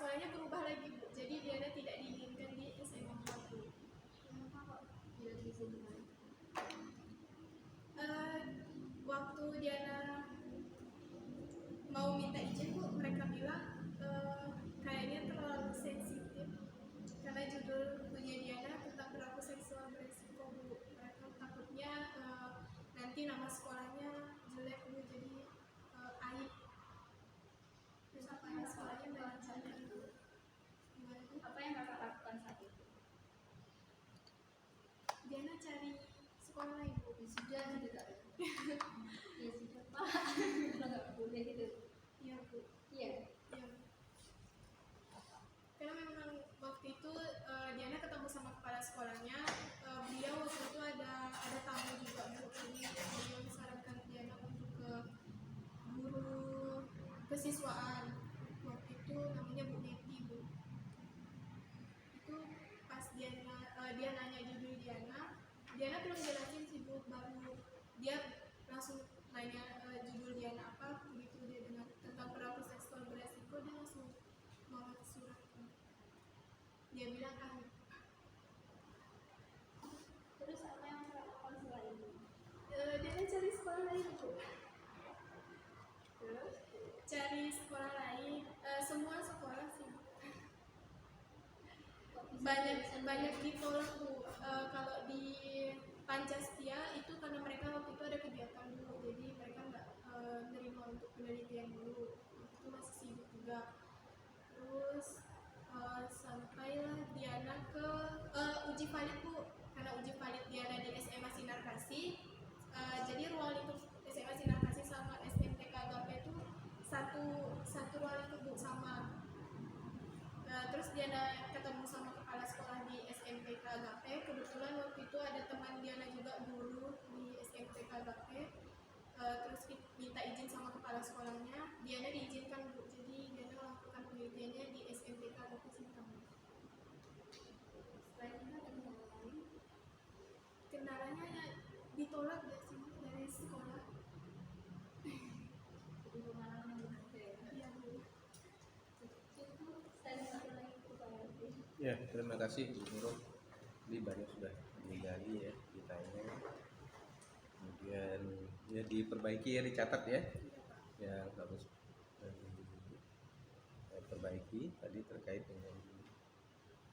sekolahnya berubah lagi Bu. Jadi Diana tidak diinginkan di SMA 40. Kenapa kok tidak diizinkan? Waktu Diana mau minta izin Bu, mereka bilang kayaknya terlalu sensitif karena judul punya Diana tentang perilaku seksual beresiko Bu. Mereka takutnya nanti nama sekolahnya jelek Bu, jadi aib. Terus apa yang kakak Sekolahnya lakukan banyak saat jelek. itu? Gimana Bu? Apa yang kakak lakukan saat itu? Diana cari sekolah lain Bu. Ya sudah gitu kak. Ya sudah pak. Kalau nggak boleh gitu. Iya Bu. Iya. Iya. Karena memang waktu itu Diana ketemu sama kepala sekolahnya, beliau waktu itu ada tamu juga Bu, jadi beliau menyarankan Diana untuk ke guru kesiswaan. Waktu itu namanya Bu Neti Bu. Itu pas dia nanya judul Diana belum jelasin sih Bu, baru dia langsung nanya judul Diana apa, begitu dia dengar tentang perilaku seksual beresiko dia langsung bawa surat. Dia bilang Terus apa yang kakak lakukan setelah itu? dia cari sekolah lain Bu. Terus Cari sekolah lain, semua sekolah sih Bu. kok bisa banyak ditolak Bu. Kalau di Pancastia itu karena mereka waktu itu ada kegiatan dulu, jadi mereka nggak nerima untuk penelitian dulu. Itu masih sibuk juga. Terus sampailah Diana ke uji valid Bu, karena uji valid Diana di SMA Sinar Kasih. Jadi ruang lingkup SMA Sinar Kasih sama SMTK Agape itu satu ruang lingkup Bu, sama. Terus Diana ketemu sama kepala sekolah di SMTK Agape. Kebetulan waktu itu ada teman Diana juga guru di SMTK Agape. Terus minta izin sama kepala sekolahnya, Diana diizinkan Bu. Jadi Diana melakukan penelitiannya di SMTK Agape Sintang. setelah itu ada kendala lain? Kendalanya ditolak gak sih Bu, dari sekolah? Jadi pengalaman yang berbeda ya. Iya Bu. Cukup saya satu lagi pertanyaan. Ya, terima kasih Bu Nurul. Ini banyak sudah digali ya, ditanya. Kemudian ya diperbaiki ya, dicatat ya. Yang harus perbaiki tadi terkait dengan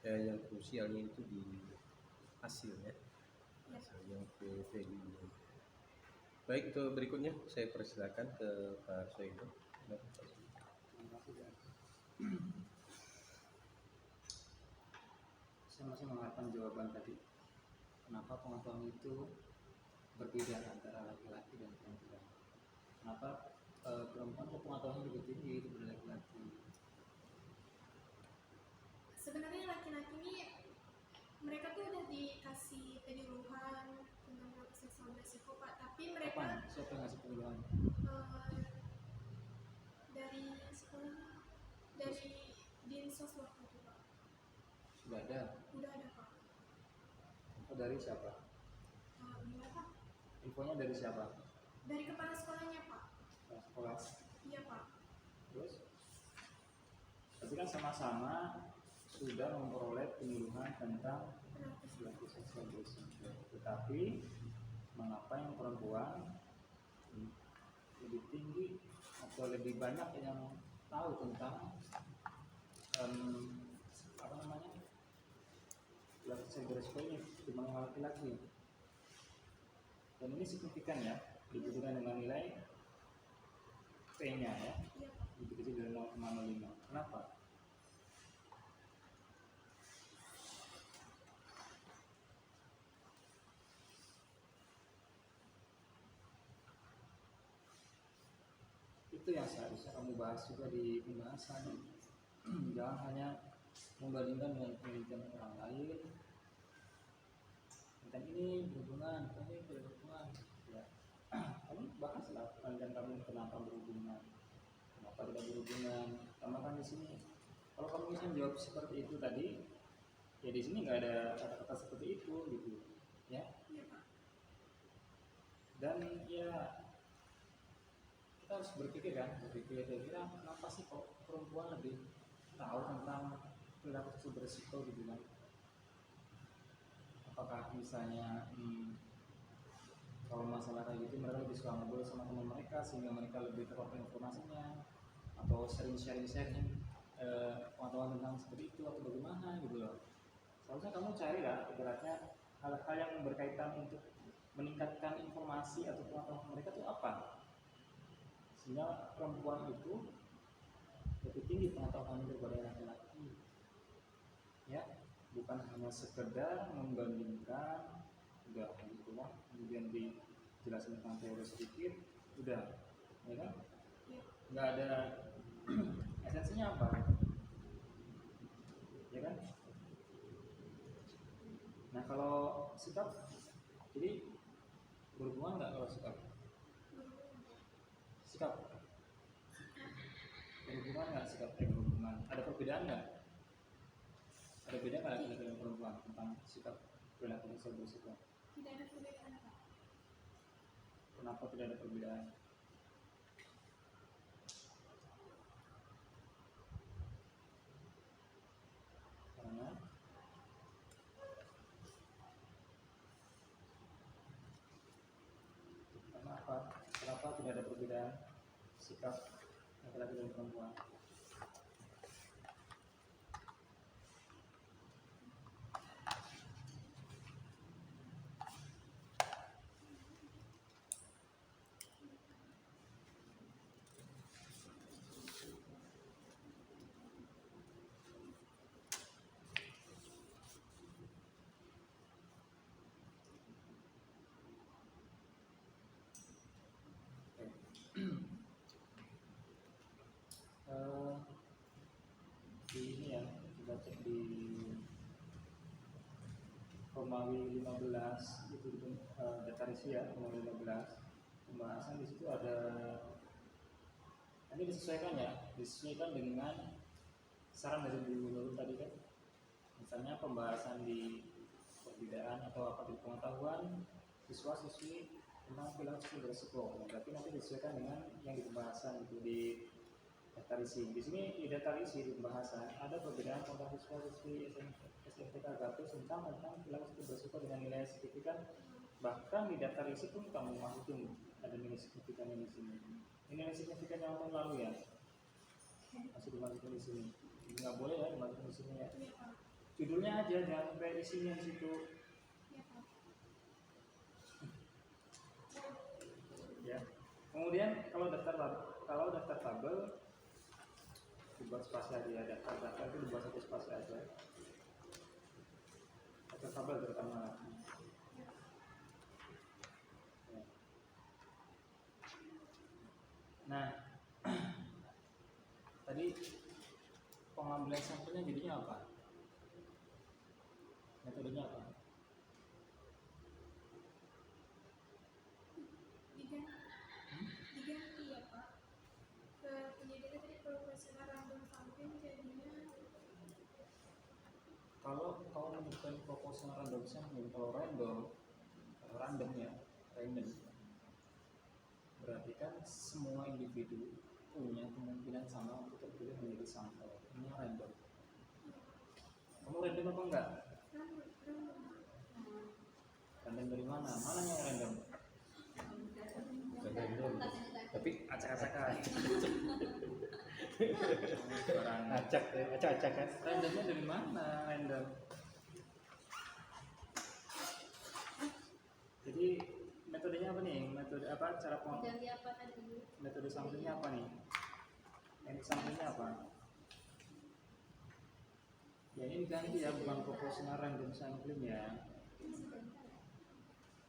yang krusialnya itu di hasilnya, hasil yang value. Baik, itu berikutnya saya persilakan ke Pak Soebu. Terima kasih ya. Saya masih mengharapkan jawaban tadi. Kenapa pengetahuan itu berbeda antara laki-laki dan perempuan? Kenapa perempuan kok pengetahuannya lebih tinggi daripada laki-laki? Sebenarnya laki-laki ini mereka tuh udah dikasih penyuluhan tentang perilaku seksual beresiko Pak, tapi mereka Kapan? Siapa yang ngasih penyuluhan? dari sekolah, dari Dinsos waktu itu Pak. Sudah ada. Udah ada Pak. Atau dari siapa? Gimana Pak? Infonya dari siapa? Dari kepala sekolahnya Pak. Sekolah. Iya Pak. Terus? Tapi kan sama-sama sudah memperoleh penyuluhan tentang perilaku seksual beresiko. Tetapi mengapa yang perempuan lebih tinggi atau lebih banyak yang tahu tentang apa namanya perilaku seksual beresiko ini dibanding laki-laki? Dan ini signifikan ya, dibuktikan dengan nilai P-nya ya, Iya Pak. lebih kecil dari 0,05. Kenapa? Itu yang seharusnya kamu bahas juga di pembahasan. Jangan hanya membandingkan dengan penelitian orang lain. Tentang ini berhubungan, ini berhubungan. Ya. Kamu bahaslah penelitian kamu kenapa berhubungan, kenapa tidak berhubungan. Karena kan di sini, kalau kamu bisa menjawab seperti itu tadi, ya di sini nggak ada kata-kata seperti itu gitu, ya. Iya Pak. Dan ya kita harus berpikir kira-kira kenapa sih kok perempuan lebih tahu tentang perilaku seksual beresiko dibilang? Apakah misalnya kalau masalah kayak gitu mereka lebih suka ngobrol sama teman mereka sehingga mereka lebih terpapar informasinya, atau sharing pengetahuan tentang seperti itu, atau bagaimana gitu loh. Seharusnya kamu cari lah ibaratnya hal-hal yang berkaitan untuk meningkatkan informasi atau pengetahuan mereka itu apa, sehingga perempuan itu lebih tinggi pengetahuan daripada laki-laki, ya, bukan hanya sekedar membandingkan udah gitu lah, kemudian dijelasin tentang teori sedikit udah, ya kan, nggak ada esensinya apa, ya kan. Nah kalau sikap, jadi berhubungan nggak kalau sikap berhubungan nggak sikap berhubungan, ada perbedaan nggak, ada beda nggak laki-laki dan perempuan tentang sikap perilaku seksual beresiko? Tidak ada perbedaan, Pak. Kenapa tidak ada perbedaan? Karena apa? Kenapa tidak ada perbedaan sikap laki-laki dan perempuan? Di ini ya, kita cek di Romawi 15 itu definisi ya, Romawi 15 pembahasan di situ ada, ini disesuaikan dengan saran dari Bu Nurul tadi kan, misalnya pembahasan di perbedaan atau apa di pengetahuan siswa-siswi tentang perilaku beresiko, berarti nanti disesuaikan dengan yang di pembahasan itu di daftarisi. Di sini di daftarisi di pembahasan ada perbedaan tentang siswa-siswi SMPK Gatus tentang perilaku beresiko dengan nilai signifikan. Bahkan di daftarisi pun kamu masukin ada nilai signifikannya di sini. Ini nilai signifikan yang tahun lalu ya, masih dimasukin di sini. Nggak boleh ya dimasukin di sini ya. Judulnya aja, jangan sampai isinya di situ. Ya. Kemudian kalau daftar tabel dibuat spasi aja ya, daftar itu dibuat satu spasi aja. Daftar tabel terutama. Ya. Nah, tadi pengambilan sampelnya jadinya apa? Metodenya apa? Diganti ya, Pak. Penyediaan tadi proporsional random sampling jadinya Kalau kau menyebutkan proporsional random sampling, kalau random berarti kan semua individu punya kemungkinan sama untuk terpilih menjadi sampel. Ini random. Kamu random apa enggak? Random dari mana? Mana yang random? Random. Tapi Acak-acakan. acak kan. Randomnya dari mana? Random. Jadi metodenya apa nih? Metode apa? Cara Ganti apa tadi? metode samplingnya apa nih? Yang samplingnya apa? Ya ini ganti ya, bukan proporsional random sampling ya.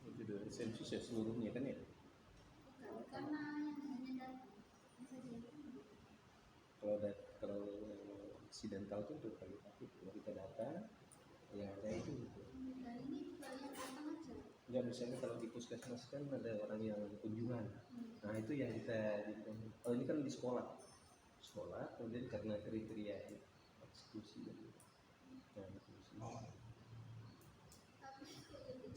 Itu dari sensus ya seluruhnya kan ya. Karena hanya data saja. Kalau sidental itu untuk kualitatif, kalau kita data yang ada itu gitu. Nah ini banyak datang aja. Ya misalnya kalau di puskesmas kan ada orang yang kunjungan, nah itu yang kita kalau ini kan di sekolah kemudian karena kriteria eksekusi nah eksekusi. Tapi kok lebih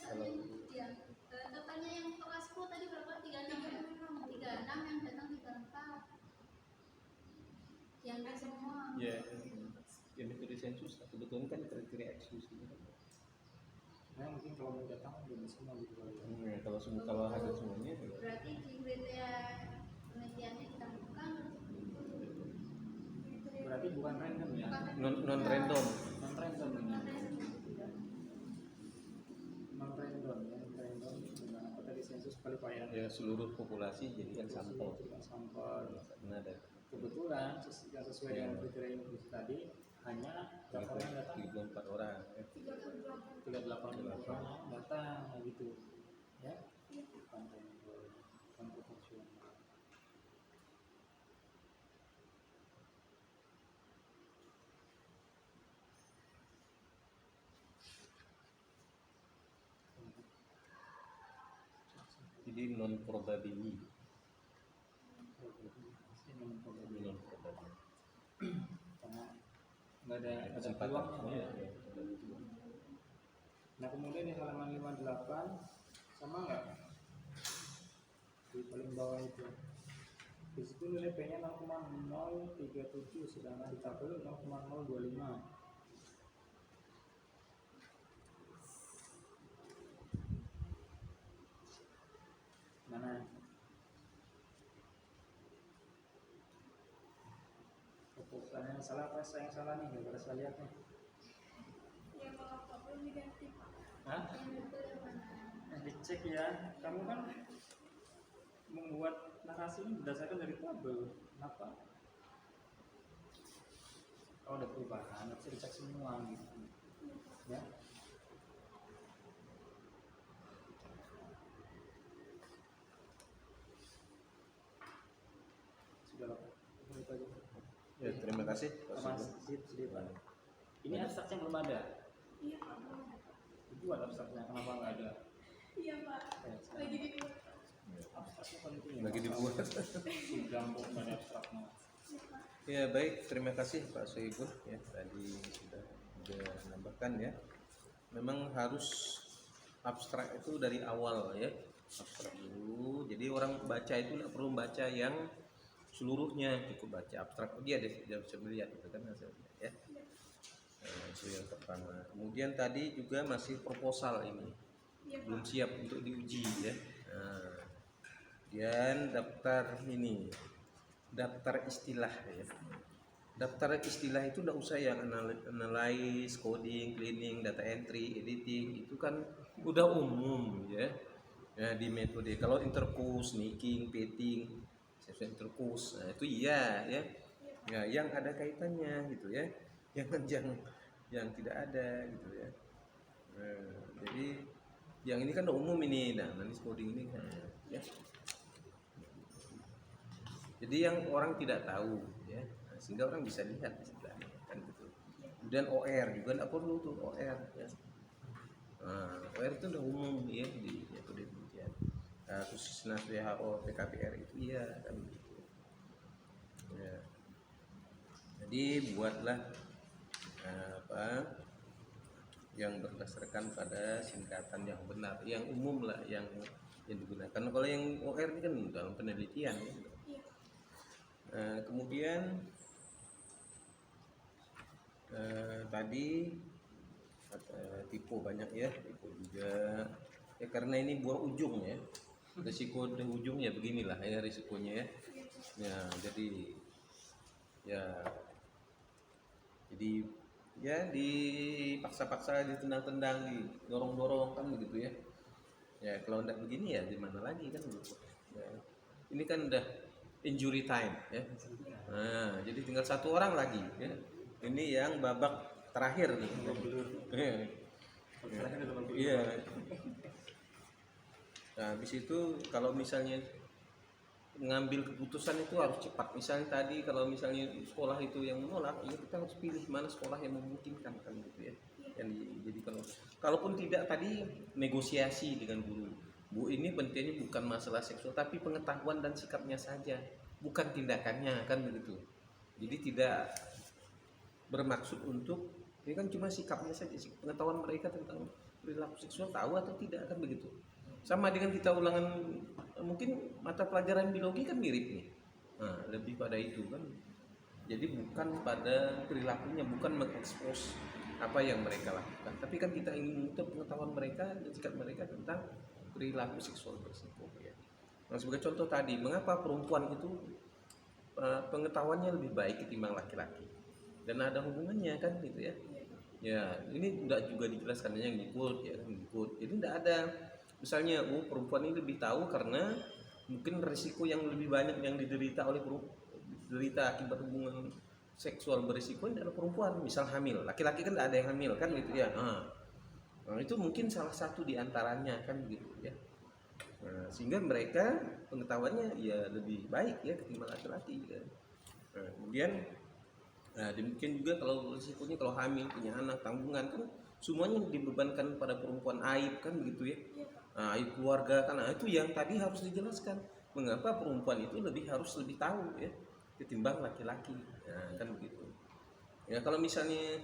Kalau ya, totalnya yang kelas 10 tadi berapa? 36 ya? 36 yang datang 34 yang semua ya ya metode sensus kebetulan kan kriteria eksklusif gitu kan. Nah, mungkin kalau mau datang belum semua gitu kali ya. Kalau hadir semuanya ya. Berarti di kriteria penelitiannya kita bukan Berarti bukan random ya. non random Non random ini. non random. Non random ya. Random dengan apa tadi sensus qualifier. ya seluruh populasi jadikan sampel. Sampel. Nah, ada Kebetulan yang sesuai dengan kriteria inklusi tadi hanya berapa orang datang? 34 orang. 38 orang datang gitu ya. Bukan random, bukan proporsional. Jadi non probability. Non probability. Non probability. Karena nggak ada Kesempatan. peluangnya. Ya. Nah kemudian di halaman 58 sama nggak di paling bawah itu, di situ nilai P-nya 0,037 sedangkan di tabel 0,025. Mana? Proposalnya salah apa saya yang salah nih? Gara-gara saya lihat nih. Ya maaf Pak, belum diganti Pak. Hah? Yang betul yang mana? Dicek ya. Kamu kan membuat narasi ini berdasarkan dari tabel. Kenapa? Oh, ada perubahan. Harus dicek semua gitu. Ya. Sudah lah. Itu aja. Ya, terima kasih Pak Sama Sugeng. sedih Pak. Ini abstraknya belum ada. Iya Pak, belum ada. Dibuat abstraknya, kenapa nggak ada? Iya Pak, lagi dibuat. Abstraknya penting. Lagi dibuat. Sudah kok nggak ada abstraknya. Ya baik, terima kasih Pak Soebul ya tadi sudah menambahkan ya. Memang harus abstrak itu dari awal ya, abstrak dulu. Jadi orang baca itu tidak perlu baca yang seluruhnya, cukup baca abstrak. Dia bisa melihat itu kan hasilnya ya. Nah, itu yang pertama. Kemudian tadi juga masih proposal ini Iya belum Pak. siap untuk diuji ya. Nah, kemudian daftar ini. Daftar istilah ya. Daftar istilah itu tidak usah yang analyze, coding, cleaning, data entry, editing itu kan udah umum ya. Ya di metode kalau interpose, nicking, padding, sesuai interpose, nah itu iya ya. Ya yang ada kaitannya gitu ya. Yang tidak ada gitu ya. Nah, jadi yang ini kan udah umum ini, nah nanti coding ini kan ya. Jadi yang orang tidak tahu ya, sehingga orang bisa lihat istilahnya kan gitu. Kemudian OR juga tidak perlu tuh OR ya. Nah, OR itu udah umum ya di metode penelitian. Khusus Nas WHO PKPR itu iya kan gitu. Ya. Jadi buatlah apa yang berdasarkan pada singkatan yang benar, yang umum lah yang digunakan. Kalau yang OR ini kan dalam penelitian ya. Kemudian tadi tipe banyak ya, tipe juga ya karena ini buah ujung ya, risiko di ujung ya beginilah ya risikonya ya. Ya jadi ya dipaksa-paksa, ditendang-tendang, didorong-dorong kan begitu ya. Ya kalau tidak begini ya di mana lagi kan gitu. Ya, ini kan udah injury time ya. Nah, jadi tinggal satu orang lagi ya. Ini yang babak terakhir nih. Iya. Nah, habis itu kalau misalnya ngambil keputusan itu harus cepat. Misalnya tadi kalau misalnya sekolah itu yang menolak, ya kita harus pilih mana sekolah yang memungkinkan kan gitu ya. Jadi kalaupun tidak tadi negosiasi dengan guru. Bu, ini pentingnya bukan masalah seksual tapi pengetahuan dan sikapnya saja, bukan tindakannya kan begitu. Jadi tidak bermaksud untuk ini kan cuma sikapnya saja, pengetahuan mereka tentang perilaku seksual tahu atau tidak kan begitu. Sama dengan kita ulangan mungkin mata pelajaran biologi kan mirip nih. Nah, lebih pada itu kan. Jadi bukan pada perilakunya, bukan mengekspos apa yang mereka lakukan, tapi kan kita ingin menuntut pengetahuan mereka dan sikap mereka tentang perilaku seksual berisiko ya. Nah, sebagai contoh tadi, mengapa perempuan itu pengetahuannya lebih baik ketimbang laki-laki, dan ada hubungannya kan gitu ya. Ya, ini tidak juga dijelaskan yang ngikut ya kan, ngikut. Jadi tidak ada misalnya perempuan ini lebih tahu karena mungkin risiko yang lebih banyak yang diderita oleh diderita akibat hubungan seksual berisiko ini adalah perempuan, misal hamil. Laki-laki kan tidak ada yang hamil kan gitu ya. Nah, itu mungkin salah satu di antaranya kan gitu ya. Nah, sehingga mereka pengetahuannya ya lebih baik ya ketimbang laki-laki ya. Nah, kemudian demikian juga kalau risikonya kalau hamil, punya anak, tanggungan kan semuanya dibebankan pada perempuan, aib kan begitu ya. Nah, aib keluarga kan, nah, itu yang tadi harus dijelaskan mengapa perempuan itu harus lebih tahu ya ketimbang laki-laki. Nah, kan begitu. Ya kalau misalnya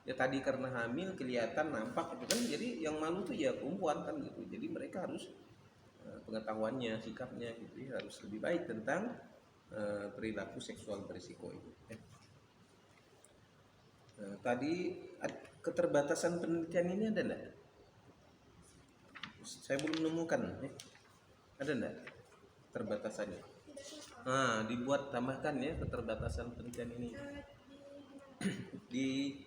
ya tadi karena hamil kelihatan nampak itu kan, jadi yang malu tuh ya perempuan kan gitu. Jadi mereka harus pengetahuannya, sikapnya gitu ya, harus lebih baik tentang perilaku seksual berisiko itu ya. Tadi keterbatasan penelitian ini ada enggak? Saya belum menemukan ya. Ada enggak keterbatasannya? Nah, dibuat tambahkan ya keterbatasan penelitian ini di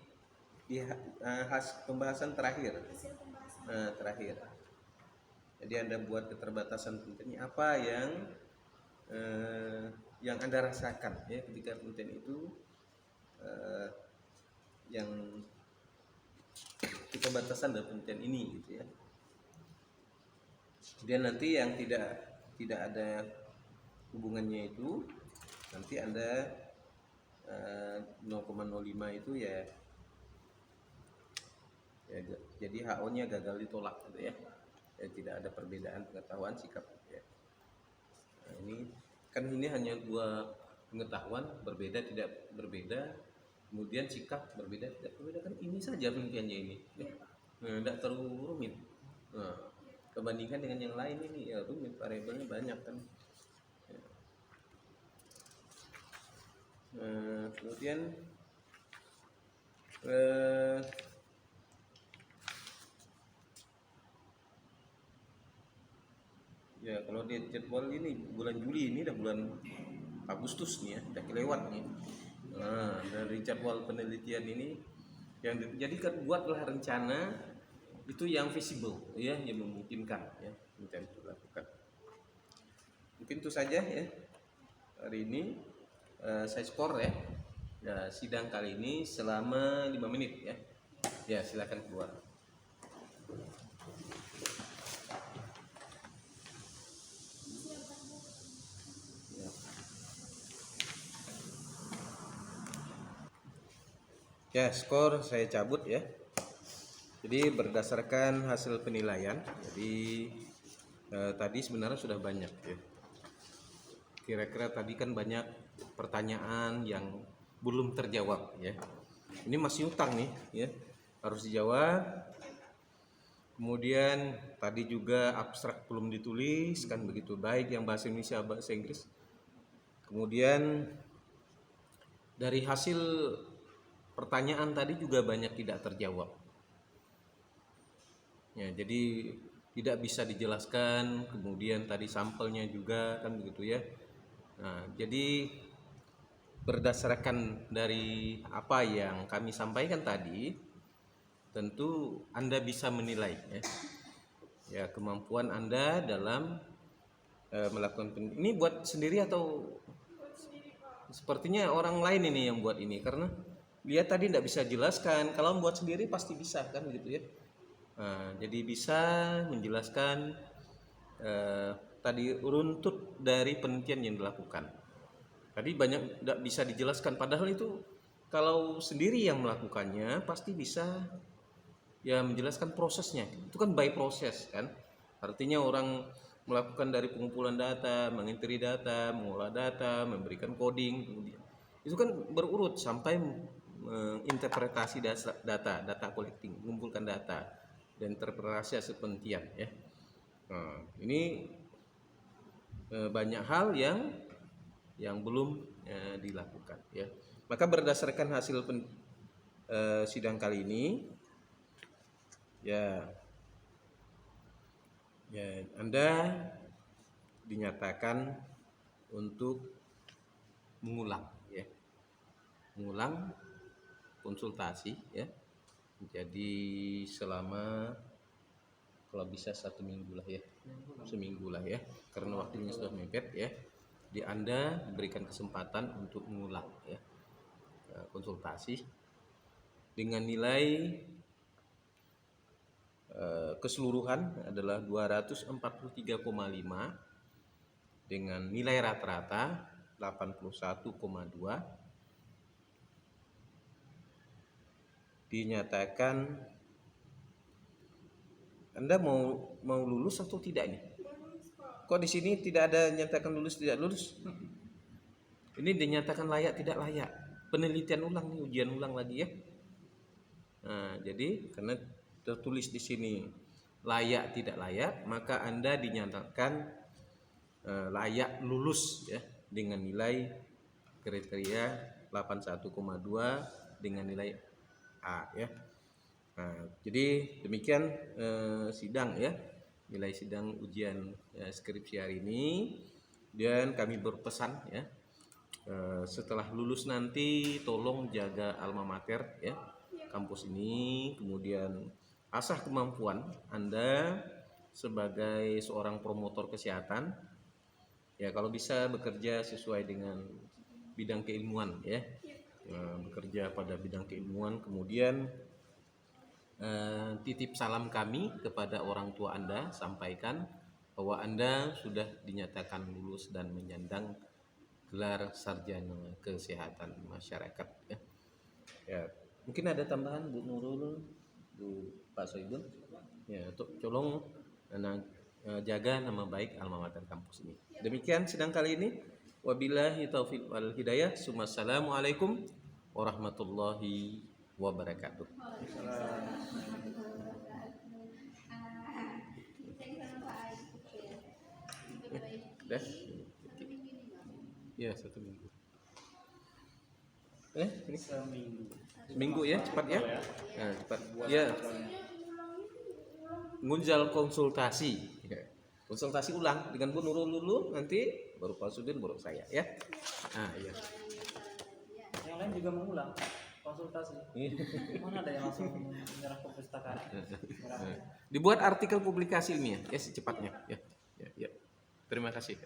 pembahasan terakhir. Hasil pembahasan. Terakhir. Jadi Anda buat keterbatasan penelitiannya apa yang Anda rasakan ya ketika penelitian itu, yang keterbatasan dari penelitian ini gitu ya. Kemudian nanti yang tidak ada hubungannya itu nanti Anda 0,05 itu ya jadi HO-nya gagal ditolak gitu ya. Tidak ada perbedaan pengetahuan sikap ya. Nah, ini hanya dua pengetahuan berbeda tidak berbeda, kemudian sikap berbeda tidak berbeda, kan ini saja penelitiannya ini ya. Tidak terlalu rumit. Kebandingkan dengan yang lain ini ya rumit, variabelnya banyak kan ya. Kemudian ya kalau di jadwal ini bulan Juli, ini udah bulan Agustus nih ya, udah kelewat nih. Nah, dari jadwal penelitian ini yang dijadikan, buatlah rencana itu yang visible ya, yang memungkinkan ya untuk dilakukan. Mungkin itu saja ya hari ini. Saya skor ya. Sidang kali ini selama 5 menit ya. Ya, silakan keluar. Ya, skor saya cabut ya. Jadi berdasarkan hasil penilaian, jadi tadi sebenarnya sudah banyak ya. Kira-kira tadi kan banyak pertanyaan yang belum terjawab ya. Ini masih utang nih ya, harus dijawab. Kemudian tadi juga abstrak belum ditulis kan begitu, baik yang bahasa Indonesia bahasa Inggris. Kemudian dari hasil pertanyaan tadi juga banyak tidak terjawab. Ya, jadi tidak bisa dijelaskan. Kemudian tadi sampelnya juga kan begitu ya. Nah, jadi berdasarkan dari apa yang kami sampaikan tadi, tentu Anda bisa menilai ya, ya kemampuan Anda dalam melakukan ini buat sendiri atau sepertinya orang lain ini yang buat ini, karena lihat tadi tidak bisa jelaskan. Kalau membuat sendiri pasti bisa kan gitu ya. Nah, jadi bisa menjelaskan tadi runtut dari penelitian yang dilakukan. Tadi banyak tidak bisa dijelaskan, padahal itu kalau sendiri yang melakukannya pasti bisa ya menjelaskan prosesnya. Itu kan by proses kan. Artinya orang melakukan dari pengumpulan data, menginteri data, mengolah data, memberikan coding, kemudian itu kan berurut sampai menginterpretasi data collecting, mengumpulkan data dan interpretasi hasil penelitian ya. Nah, ini banyak hal yang belum dilakukan ya. Maka berdasarkan hasil sidang kali ini, ya Anda dinyatakan untuk mengulang konsultasi ya. Jadi selama kalau bisa 1 minggu lah ya, seminggu lah ya, karena waktunya sudah mepet ya. Di Anda diberikan kesempatan untuk mengulang ya konsultasi dengan nilai keseluruhan adalah 243,5 dengan nilai rata-rata 81,2. Dinyatakan Anda mau lulus atau tidak nih? Kok di sini tidak ada nyatakan lulus tidak lulus? Ini dinyatakan layak tidak layak. Penelitian ulang nih, ujian ulang lagi ya. Nah, jadi karena tertulis di sini layak tidak layak, maka Anda dinyatakan layak lulus ya dengan nilai kriteria 81,2 dengan nilai A ya. Nah, jadi demikian sidang ya, nilai sidang ujian skripsi hari ini. Dan kami berpesan ya, setelah lulus nanti tolong jaga alma mater ya, kampus ini, kemudian asah kemampuan Anda sebagai seorang promotor kesehatan ya, kalau bisa bekerja sesuai dengan bidang keilmuan ya, bekerja pada bidang keilmuan. Kemudian titip salam kami kepada orang tua Anda, sampaikan bahwa Anda sudah dinyatakan lulus dan menyandang gelar sarjana kesehatan masyarakat ya. Ya, mungkin ada tambahan Bu Nurul, Bu Pak Soibun ya, tolong jaga nama baik alma mater kampus ini. Demikian sidang kali ini. Wabillahi taufiq wal hidayah. Assalamualaikum warahmatullahi wabarakatuh. Dah? Ya, 1 minggu. Ini seminggu ya, cepat ya. Nah, cepat. Ya. Ngunjal konsultasi. Konsultasi ulang dengan Bu Nurul dulu, nanti baru Pak Sudin, baru saya ya. Nah, iya. Yang lain juga mengulang konsultasi. Mana ada yang langsung menyerah ke perpustakaan? Dibuat artikel publikasi ilmiah ya secepatnya ya. Ya. Terima kasih.